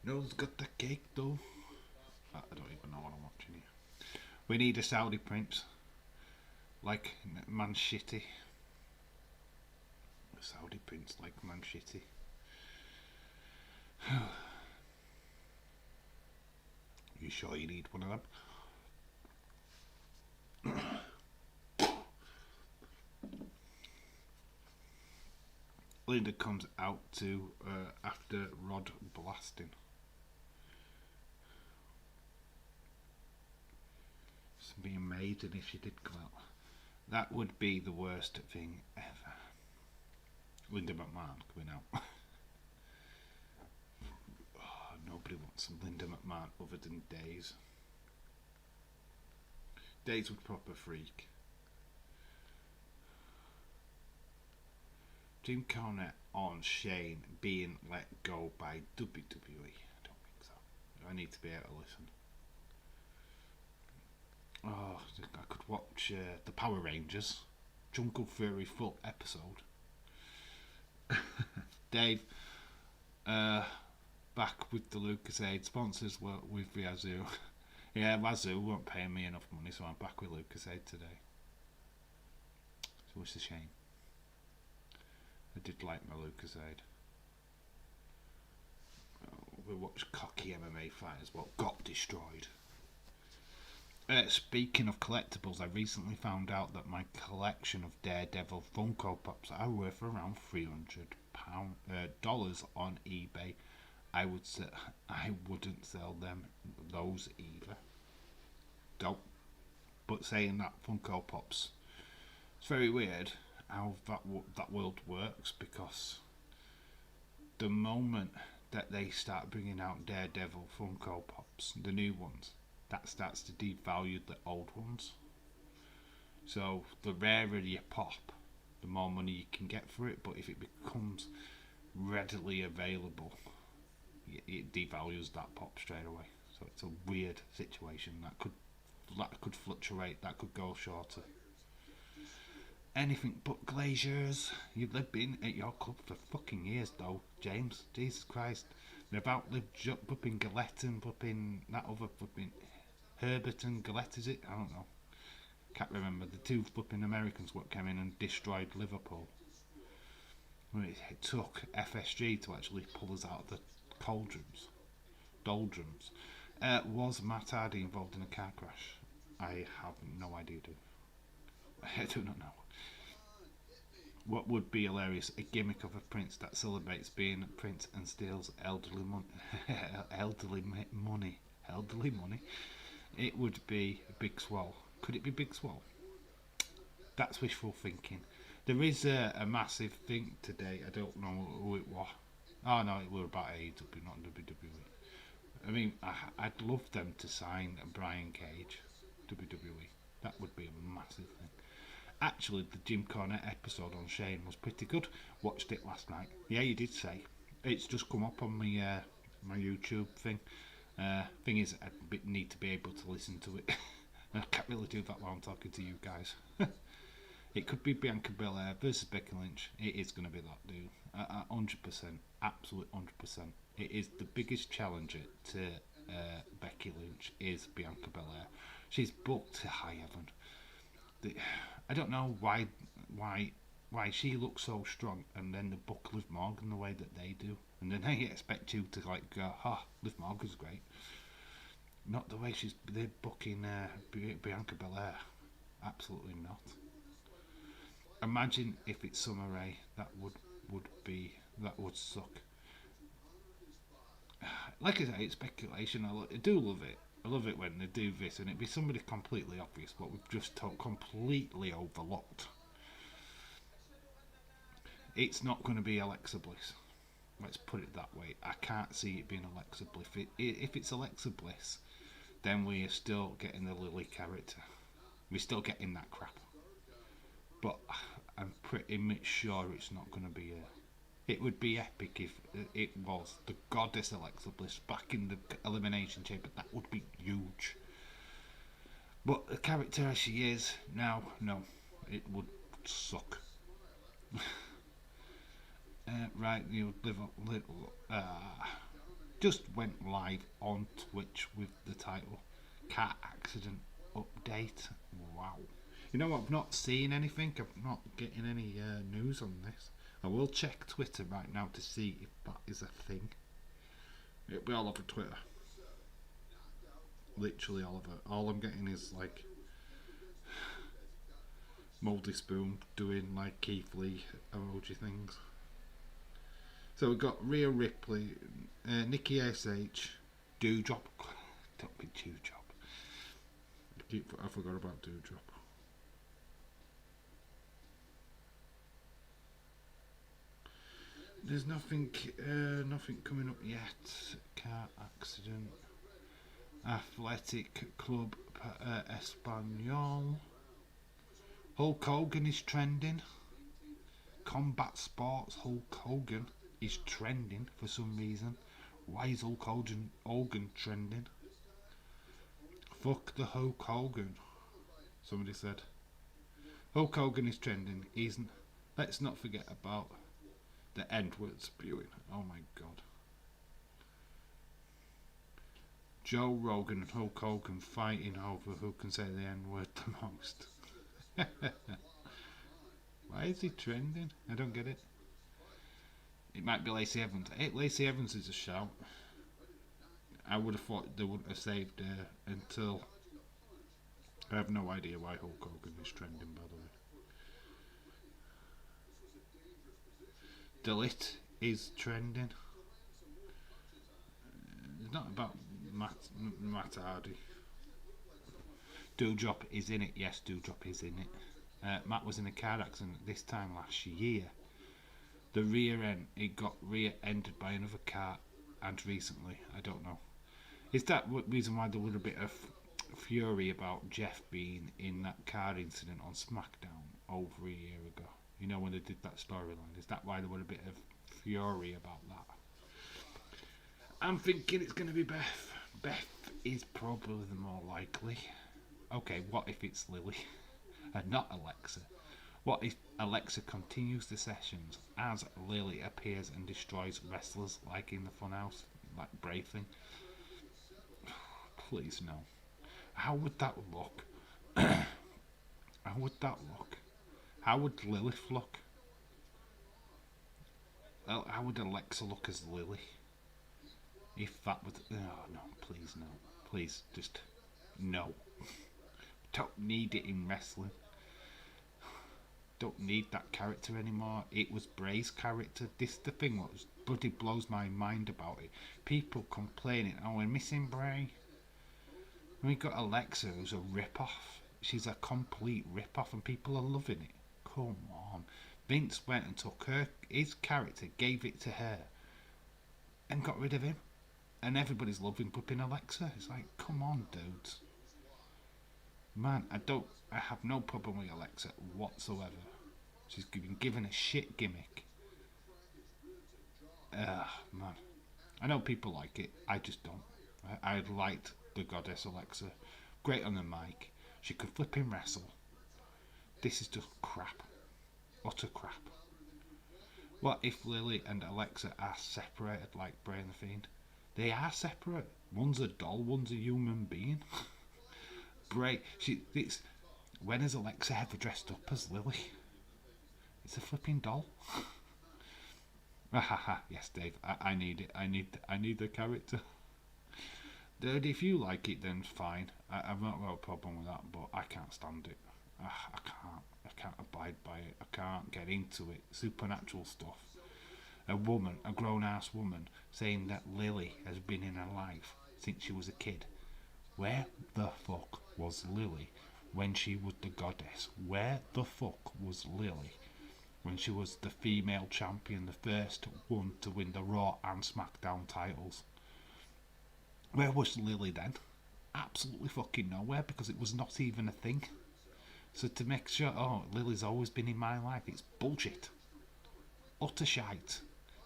A: Noli's got the cake though. I don't even know what I'm watching here. We need a Saudi prince. Like Man Shitty. A Saudi prince like Man Shitty. You sure you need one of them? Linda comes out to after Rod blasting. It's being made, and if she did come out, that would be the worst thing ever. Linda McMahon coming out. Oh, nobody wants some Linda McMahon other than Daze. Daze would proper freak. Jim Cornette on Shane being let go by WWE. I don't think so. I need to be able to listen. Oh, I could watch the Power Rangers Jungle Fury full episode. Dave, back with the LucasAid sponsors with Yazoo. Yeah, Yazoo weren't paying me enough money, so I'm back with LucasAid today. So it's a shame. I did like my LucasAid. We watched cocky MMA fighters what got destroyed. Speaking of collectibles, I recently found out that my collection of Daredevil Funko Pops are worth around $300 on eBay I would say I wouldn't sell those either. Don't. But saying that, Funko Pops, it's very weird how that world works, because the moment that they start bringing out Daredevil Funko Pops, the new ones, that starts to devalue the old ones. So the rarer you pop, the more money you can get for it. But if it becomes readily available, it devalues that pop straight away. So it's a weird situation that could fluctuate, that could go shorter. Anything but Glaziers. You've been at your club for fucking years though, James. Jesus Christ. They've outlived flipping Gillette and flipping that other flipping Herbert and Gillette, is it? I don't know. Can't remember. The two flipping Americans what came in and destroyed Liverpool. It took FSG to actually pull us out of the doldrums. Was Matt Hardy involved in a car crash? I have no idea, dude. I do not know. What would be hilarious? A gimmick of a prince that celebrates being a prince and steals elderly money. It would be Big Swole. Could it be Big Swole? That's wishful thinking. There is a massive thing today. I don't know who it was. Oh no, it was about AEW, not WWE. I mean, I'd love them to sign Brian Cage, WWE. That would be a massive thing. Actually, the Jim Cornette episode on Shane was pretty good. Watched it last night. Yeah, you did say. It's just come up on my my YouTube thing. Thing is, I need to be able to listen to it. I can't really do that while I'm talking to you guys. It could be Bianca Belair versus Becky Lynch. It is going to be that, dude. 100%. Absolute 100%. It is the biggest challenger to Becky Lynch is Bianca Belair. She's booked to high heaven. I don't know why she looks so strong, and then the book Liv Morgan the way that they do, and then they expect you to like go, Liv Morgan's great. Not the way they're booking Bianca Belair. Absolutely not. Imagine if it's Summer Rae. That would suck. Like I say, it's speculation. I do love it. I love it when they do this, and it'd be somebody completely obvious, but we've just completely overlooked. It's not going to be Alexa Bliss. Let's put it that way. I can't see it being Alexa Bliss. If it's Alexa Bliss, then we are still getting the Lily character. We're still getting that crap. But I'm pretty much sure it's not going to be her. It would be epic if it was the goddess Alexa Bliss back in the Elimination Chamber. That would be huge. But the character as she is now, no, it would suck. Right, you just went live on Twitch with the title "Car Accident Update." Wow. You know, I've not seen anything. I'm not getting any news on this. I will check Twitter right now to see if that is a thing. It'll be all over Twitter. Literally all over. All I'm getting is like Mouldy Spoon doing like Keith Lee emoji things. So we've got Rhea Ripley, Nikki S.H, Dewdrop. Don't be Dewdrop. I forgot about Dewdrop. There's nothing coming up yet. Car accident. Athletic Club Espanol. Hulk Hogan is trending. Combat Sports Hulk Hogan is trending for some reason. Why is Hulk Hogan trending? Fuck the Hulk Hogan. Somebody said. Hulk Hogan is trending. Let's not forget about the N-word spewing. Oh my god. Joe Rogan and Hulk Hogan fighting over who can say the N-word the most. Why is he trending? I don't get it. It might be Lacey Evans. Hey, Lacey Evans is a shout. I would have thought they wouldn't have saved her until... I have no idea why Hulk Hogan is trending, by the way. Delete is trending. It's not about Matt Hardy. Dewdrop is in it. Yes, Dewdrop is in it. Matt was in a car accident this time last year. The rear end, it got rear-ended by another car, and recently, I don't know. Is that reason why there was a bit of fury about Jeff being in that car incident on SmackDown over a year ago? You know, when they did that storyline. Is that why there was a bit of fury about that? I'm thinking it's going to be Beth. Beth is probably the more likely. Okay, what if it's Lily and not Alexa? What if Alexa continues the sessions as Lily appears and destroys wrestlers like in the Funhouse, like Bray thing? Please no. How would that look? How would that look? How would Lilith look? Well, how would Alexa look as Lily? If that was... Oh, no, please no. Please, just... No. Don't need it in wrestling. Don't need that character anymore. It was Bray's character. This is the thing what bloody blows my mind about it. People complaining, oh, we're missing Bray. And we got Alexa, who's a rip-off. She's a complete rip-off, and people are loving it. Come on. Vince went and took his character, gave it to her, and got rid of him. And everybody's loving flipping Alexa. It's like, come on, dudes. Man, I have no problem with Alexa whatsoever. She's been given a shit gimmick. Man. I know people like it. I just don't. I liked the goddess Alexa. Great on the mic. She could flip and wrestle. This is just crap. Utter crap. What if Lily and Alexa are separated like Bray and the Fiend? They are separate. One's a doll, one's a human being. Bray, when has Alexa ever dressed up as Lily? It's a flipping doll. Yes, Dave, I need it. I need the character. Dude, if you like it, then fine. I've not got a problem with that, but I can't stand it. I can't abide by it. I can't get into it. Supernatural stuff. A woman, a grown-ass woman, saying that Lily has been in her life since she was a kid. Where the fuck was Lily when she was the goddess? Where the fuck was Lily when she was the female champion, the first one to win the Raw and SmackDown titles? Where was Lily then? Absolutely fucking nowhere, because it was not even a thing. So to make sure, oh, Lily's always been in my life, it's bullshit. Utter shite.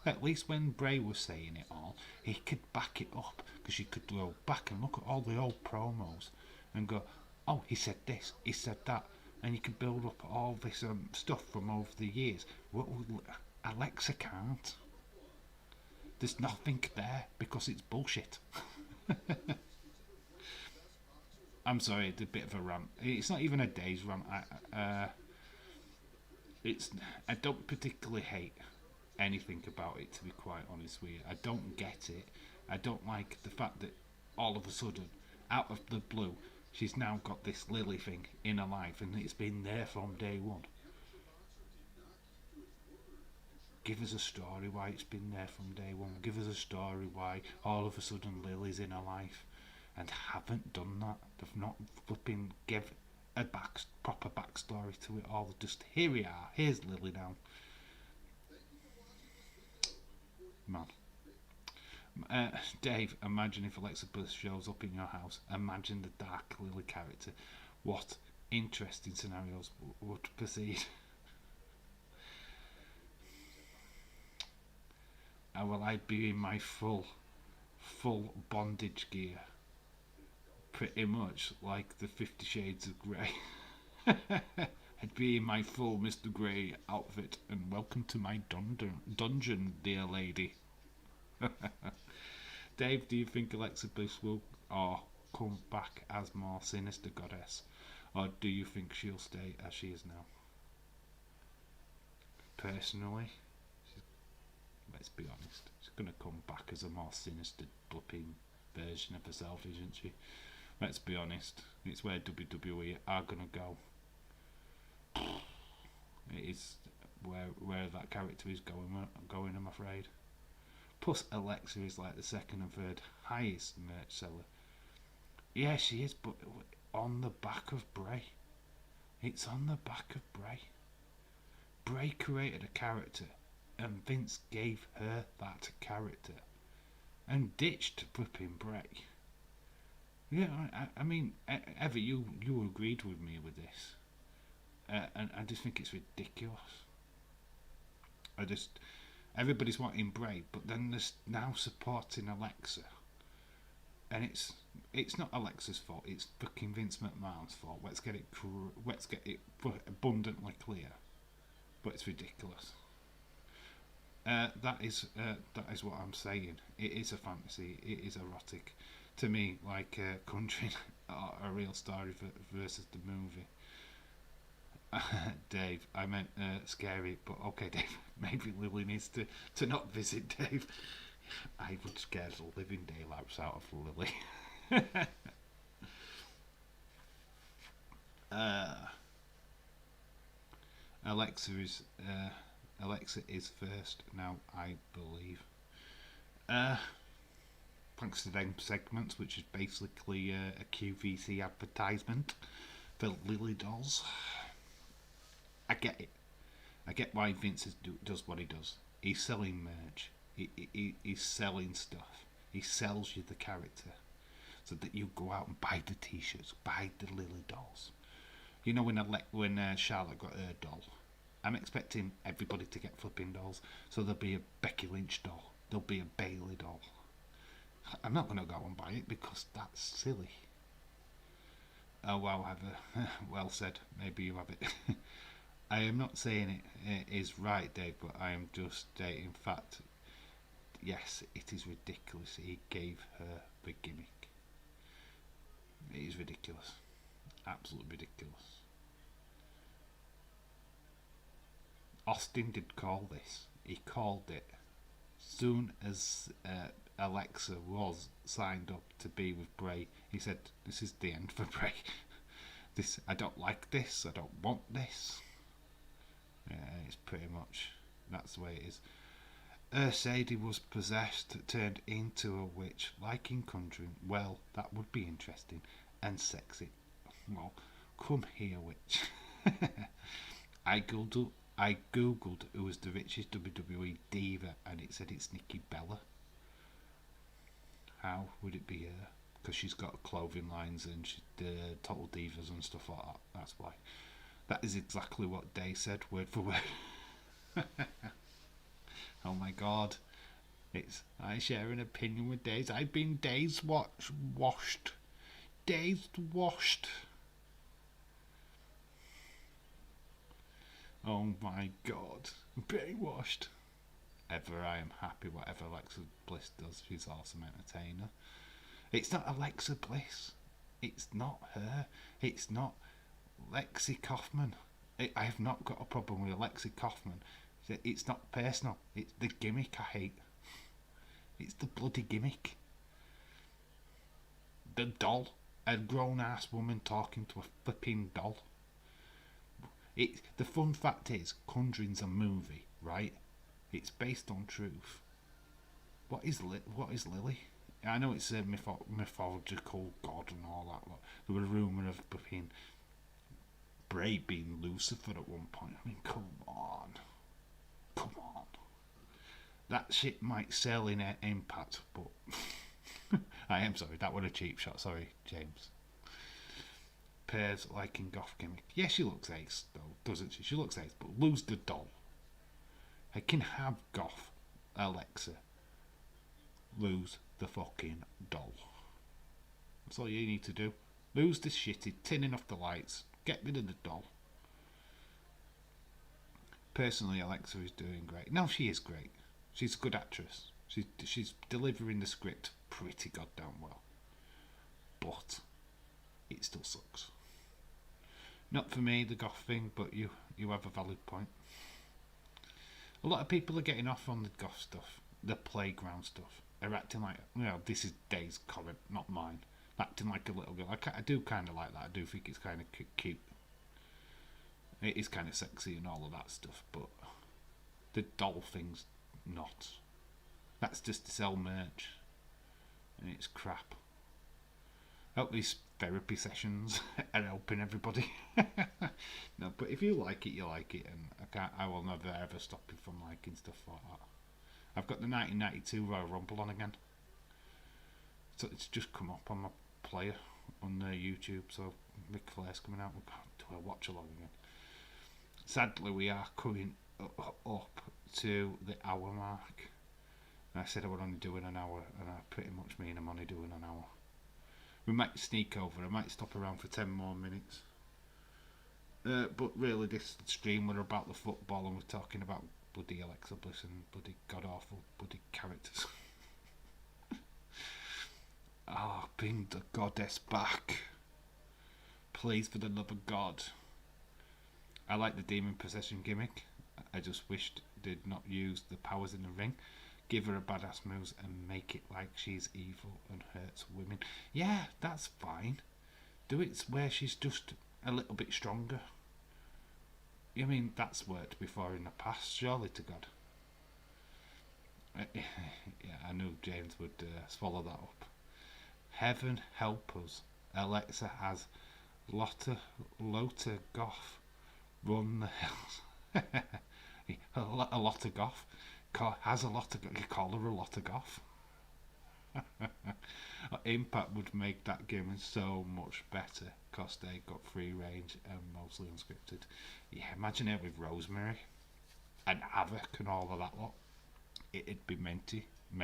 A: At least when Bray was saying it all, he could back it up, because you could go back and look at all the old promos and go, oh, he said this, he said that, and you could build up all this stuff from over the years. Alexa can't. There's nothing there, because it's bullshit. I'm sorry, it's a bit of a rant. It's not even a day's rant. I don't particularly hate anything about it, to be quite honest with you. I don't get it. I don't like the fact that all of a sudden, out of the blue, she's now got this Lily thing in her life, and it's been there from day one. Give us a story why it's been there from day one. Give us a story why all of a sudden Lily's in her life, and haven't done that. They've not flipping give a proper backstory to it all. Just, here we are, here's Lily now. Man. Dave, imagine if Alexa Bliss shows up in your house. Imagine the Dark Lily character. What interesting scenarios would proceed. Will I be in my full bondage gear? Pretty much like the 50 Shades of Grey. I'd be in my full Mr. Grey outfit, and welcome to my dungeon, dear lady. Dave, do you think Alexa Bliss will come back as more sinister goddess, or do you think she'll stay as she is now? Personally, let's be honest, she's going to come back as a more sinister, flipping version of herself, isn't she? Let's be honest, it's where WWE are going to go. It is where that character is going, I'm afraid. Plus, Alexa is like the second and third highest merch seller. Yeah, she is, but on the back of Bray. It's on the back of Bray. Bray created a character, and Vince gave her that character, and ditched flipping Bray. Yeah, I mean, Ever, you agreed with me with this, and I just think it's ridiculous. Everybody's wanting Bray, but then there's now supporting Alexa, and it's not Alexa's fault. It's fucking Vince McMahon's fault. Let's get it abundantly clear. But it's ridiculous. That is what I'm saying. It is a fantasy. It is erotic. To me, like Country, a real story versus the movie. Dave, I meant scary, but okay, Dave. Maybe Lily needs to not visit Dave. I would scare the living daylights out of Lily. Alexa is first now, I believe. Thanks to them segments, which is basically a QVC advertisement for Lily dolls. I get it. I get why Vince does what he does. He's selling merch. He's selling stuff. He sells you the character, so that you go out and buy the t-shirts, buy the Lily dolls. You know, when Charlotte got her doll, I'm expecting everybody to get flipping dolls. So there'll be a Becky Lynch doll, there'll be a Bailey doll. I'm not going to go and buy it because that's silly. Oh wow, Heather. Well said. Maybe you have it. I am not saying it is right, Dave, but I am just stating fact. Yes, it is ridiculous. He gave her the gimmick. It is ridiculous. Absolutely ridiculous. Austin did call this. He called it soon as Alexa was signed up to be with Bray. He said, "This is the end for Bray. I don't like this. I don't want this." Yeah, it's pretty much that's the way it is. Sadie was possessed, turned into a witch, like in Conjuring. Well, that would be interesting and sexy. Well, come here, witch. I googled who was the richest WWE diva, and it said it's Nikki Bella. How would it be her? Because she's got clothing lines and she's Total Divas and stuff like that. That's why. That is exactly what Day said, word for word. Oh my god. I share an opinion with Days. I've been washed. Days washed. Oh my god. Brainwashed. Ever, I am happy whatever Alexa Bliss does. She's an awesome entertainer. It's not Alexa Bliss. It's not her. It's not Lexi Kaufman. I have not got a problem with Lexi Kaufman. It's not personal. It's the gimmick I hate. It's the bloody gimmick. The doll. A grown-ass woman talking to a flipping doll. The fun fact is, Conjuring's a movie, right? It's based on truth. What is Lily? I know it's a mythological god and all that. Look, there was a rumour of Bray being Lucifer at one point. I mean, come on. That shit might sell in Impact, but I am sorry, that was a cheap shot. Sorry, James. Pairs like in goth gimmick. Yeah, she looks ace though, doesn't she? She looks ace, but lose the doll. I can have goth Alexa. Lose the fucking doll. That's all you need to do. Lose this shitty, tinning off the lights. Get rid of the doll. Personally, Alexa is doing great. No, she is great. She's a good actress. She's delivering the script pretty goddamn well. But it still sucks. Not for me, the goth thing, but you have a valid point. A lot of people are getting off on the goth stuff, the playground stuff. They're acting like, this is Dave's comment, not mine. Acting like a little girl. I do kind of like that. I do think it's kind of cute. It is kind of sexy and all of that stuff, but the doll thing's not. That's just to sell merch, and it's crap. Hope these therapy sessions are helping everybody. No, but if you like it, you like it, and I will never ever stop you from liking stuff like that. I've got the 1992 Royal Rumble on again, so it's just come up on my player on YouTube. So Ric Flair's coming out. Do a watch along again. Sadly, we are coming up to the hour mark. And I said I would only do an hour, and I pretty much mean I'm only doing an hour. We might sneak over. I might stop around for 10 more minutes. But really, this stream was about the football, and we're talking about bloody Alexa Bliss and bloody god-awful bloody characters. Bring the goddess back. Please, for the love of God. I like the demon possession gimmick. I just wished they'd not use the powers in the ring. Give her a badass moves and make it like she's evil and hurts women. Yeah, that's fine. Do it where she's just a little bit stronger. I mean, that's worked before in the past, surely to God. Yeah, I knew James would swallow that up. Heaven help us. Alexa has Lotta Goff run the hills. A lot of Goff. Has a lot of, you call her a lot of Goff. Impact would make that game so much better because they got free range and mostly unscripted. Yeah, imagine it with Rosemary and Havoc and all of that lot. It'd be mental, I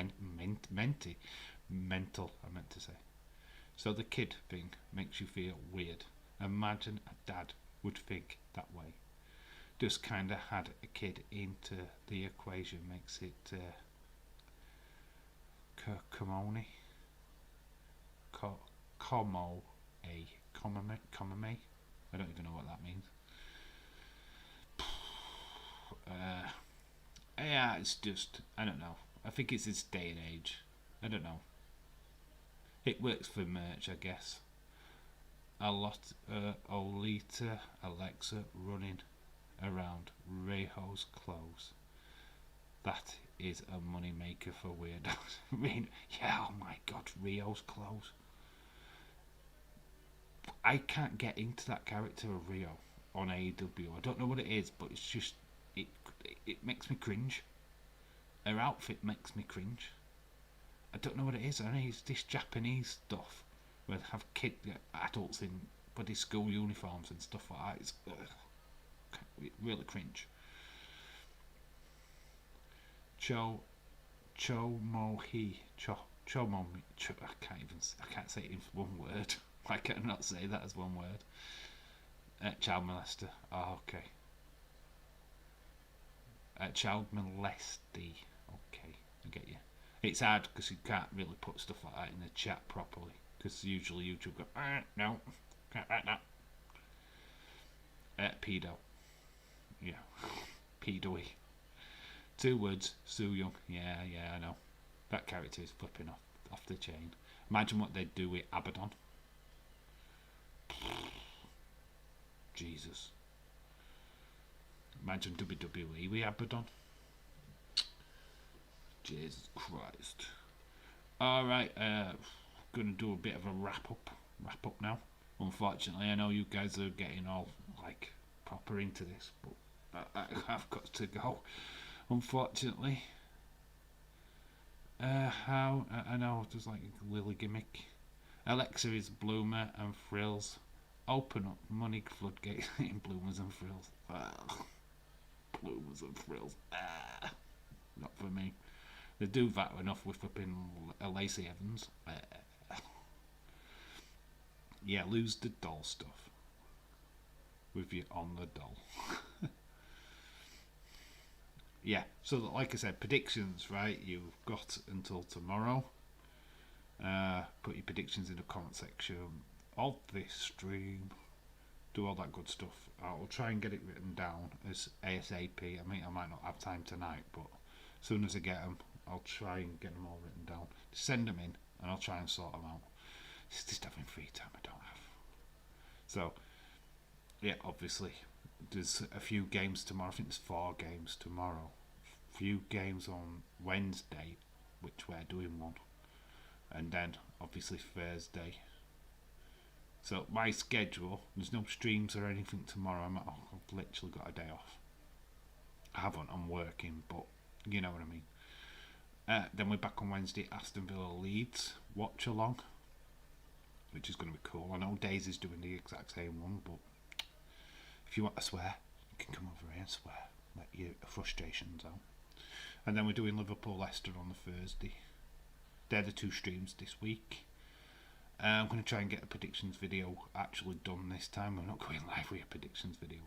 A: meant to say. So the kid thing makes you feel weird. Imagine a dad would think that way. Just kind of had a kid into the equation makes it Komome. I don't even know what that means. Yeah, it's just, I don't know. I think it's this day and age. I don't know. It works for merch, I guess. A lot, Olita, Alexa running around Reho's clothes. That is a money maker for weirdos. I mean, yeah, oh my God, Rio's clothes. I can't get into that character of Rio on AEW. I don't know what it is, but it's just it makes me cringe. Her outfit makes me cringe. I don't know what it is. I mean, it's this Japanese stuff where they have adults in bloody school uniforms and stuff like that. It's really cringe. I can't say it in one word. I cannot say that as one word. Child molester. Oh, okay. Child molesty. Okay, I get you. It's hard because you can't really put stuff like that in the chat properly. Because usually YouTube go, no, can't write that. Pedo. Yeah. Pedoy. 2 words, Sue Young. Yeah, I know. That character is flipping off the chain. Imagine what they'd do with Abaddon. Jesus. Imagine WWE with Abaddon. Jesus Christ. Alright, gonna do a bit of a wrap up now. Unfortunately, I know you guys are getting all like proper into this, but I've got to go. Unfortunately. I know there's like a little gimmick. Alexa is Bloomer and Frills. Open up money floodgates in Bloomers and Frills. Bloomers and Frills. Not for me. They do that enough with flipping Lacey Evans. Yeah, lose the doll stuff with you on the doll. Yeah, so like I said, predictions, right? You've got until tomorrow. Put your predictions in the comment section of this stream. Do all that good stuff. I'll try and get it written down as ASAP. I mean, I might not have time tonight, but as soon as I get them, I'll try and get them all written down. Send them in, and I'll try and sort them out. It's just having free time I don't have. So, yeah, obviously, there's a few games tomorrow. I think there's 4 games tomorrow. Few games on Wednesday. which we're doing one, and then obviously Thursday. So my schedule, there's no streams or anything tomorrow. I've literally got a day off. I haven't, I'm working, but you know what I mean. Then we're back on Wednesday, Aston Villa Leeds watch along, which is going to be cool. I know Daisy's doing the exact same one, but if you want to swear, you can come over here and swear, let your frustrations out. And then we're doing Liverpool Leicester on the Thursday. They're the two streams this week. I'm going to try and get a predictions video actually done this time. We're not going live with a predictions video.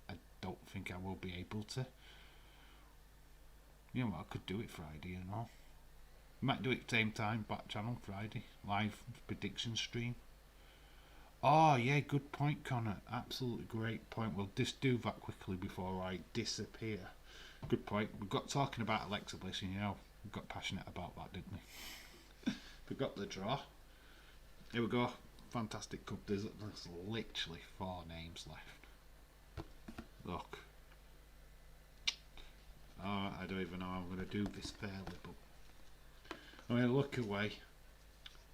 A: I don't think I will be able to. You know what, I could do it Friday and all. Might do it same time, back channel Friday, live prediction stream. Oh yeah, good point, Connor. Absolutely great point. We'll just do that quickly before I disappear. Good point. We got talking about Alexa Bliss, and you know, we got passionate about that, didn't we? We got the draw. Here we go. Fantastic Cup. There's literally 4 names left. Look. Oh, I don't even know how I'm going to do this fairly, but I'm going to look away.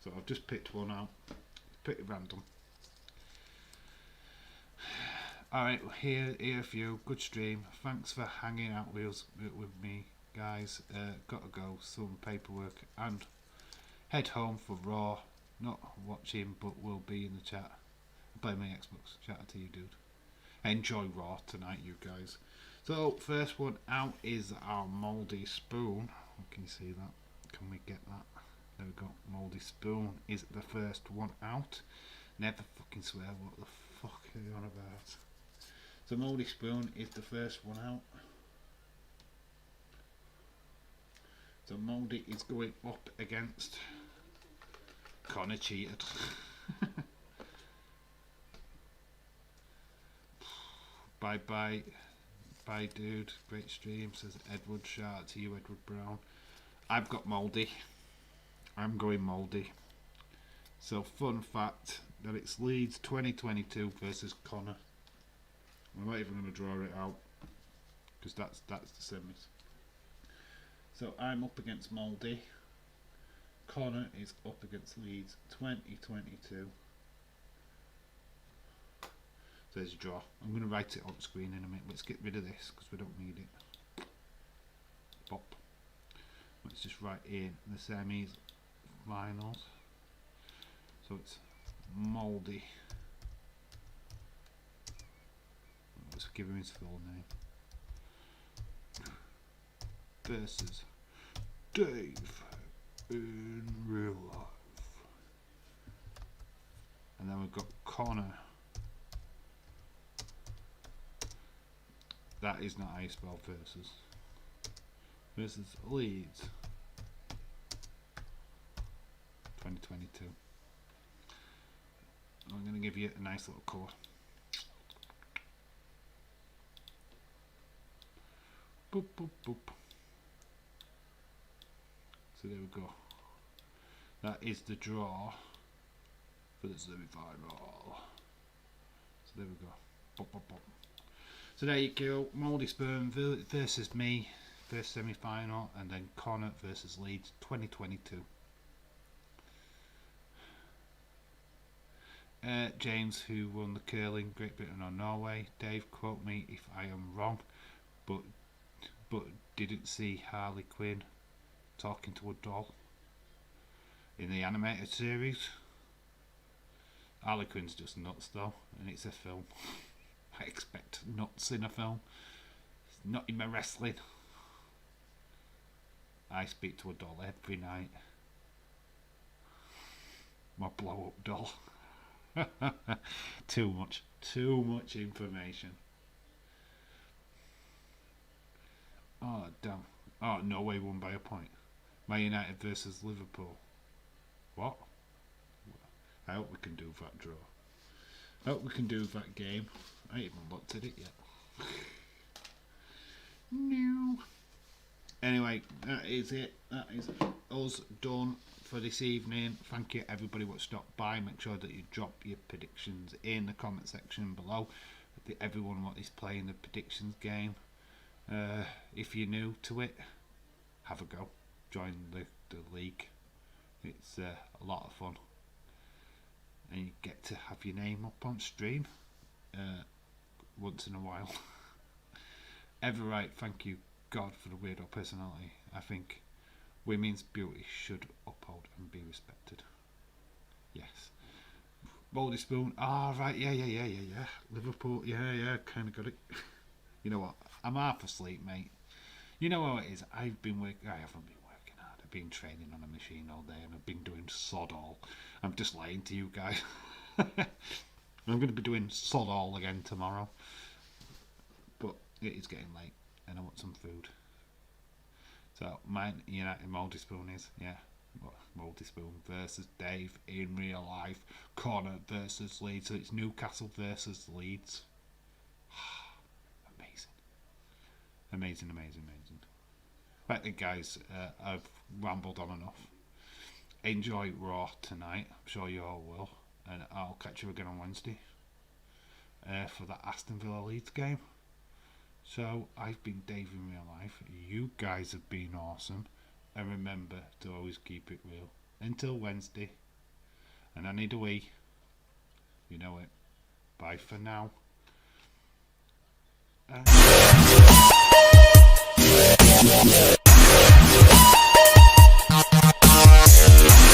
A: So I've just picked one out. Pretty random. Alright, here for you. Good stream. Thanks for hanging out with me, guys. Gotta go. Some paperwork and head home for Raw. Not watching, but will be in the chat. Play my Xbox. Shout out to you, dude. Enjoy Raw tonight, you guys. So, first one out is our mouldy spoon. Can you see that? Can we get that? There we go. Mouldy spoon is the first one out. Never fucking swear. What the fuck are you on about? So, mouldy spoon is the first one out. So, mouldy is going up against. Connor cheated. Bye, dude. Great stream, says Edward. Shout out to you, Edward Brown. I've got mouldy. I'm going mouldy. So, fun fact that it's Leeds 2022 versus Connor. I'm not even going to draw it out because that's the semis. So, I'm up against mouldy. Connor is up against Leeds 2022. So there's a draw. I'm going to write it on screen in a minute. Let's get rid of this because we don't need it. Pop. Let's just write in the semis, finals. So it's mouldy. Let's give him his full name. Versus Dave in real life. And then we've got Connor. That is not how you spell versus. Versus Leeds 2022. I'm going to give you a nice little colour. Boop, boop, boop. So there we go. That is the draw for the semi-final. So there we go. Bop, bop, bop. So there you go. Mouldy Sperm versus me, first semi-final, and then Connor versus Leeds 2022. James, who won the curling, Great Britain or Norway. Dave, quote me if I am wrong, but didn't see Harley Quinn talking to a doll in the animated series. Harley Quinn's just nuts though, and it's a film. I expect nuts in a film. It's not in my wrestling. I speak to a doll every night. My blow up doll. Too much information. Oh damn. Oh, Norway won by a point. Man United versus Liverpool. What? I hope we can do that draw. I hope we can do that game. I haven't even looked at it yet. No. Anyway, that is it. That is us done for this evening. Thank you everybody what stopped by. Make sure that you drop your predictions in the comment section below. Everyone what is playing the predictions game. If you're new to it, have a go. join the league. It's a lot of fun, and you get to have your name up on stream once in a while. Ever right, thank you God for the weirdo personality. I think women's beauty should uphold and be respected. Yes. Moldy Spoon. Right, yeah. Liverpool, yeah, kind of got it. You know what? I'm half asleep, mate. You know how it is. I haven't been working hard. I've been training on a machine all day, and I've been doing sod all. I'm just lying to you guys. I'm going to be doing sod all again tomorrow. But it is getting late, and I want some food. So, mine, United Moldy Spoon is, Moldy Spoon versus Dave in real life. Connor versus Leeds. So it's Newcastle versus Leeds. Amazing. Right then, guys, I've rambled on enough. Enjoy Raw tonight. I'm sure you all will. And I'll catch you again on Wednesday for the Aston Villa Leeds game. So, I've been Dave in real life. You guys have been awesome. And remember to always keep it real. Until Wednesday. And I need a wee. You know it. Bye for now. Yeah.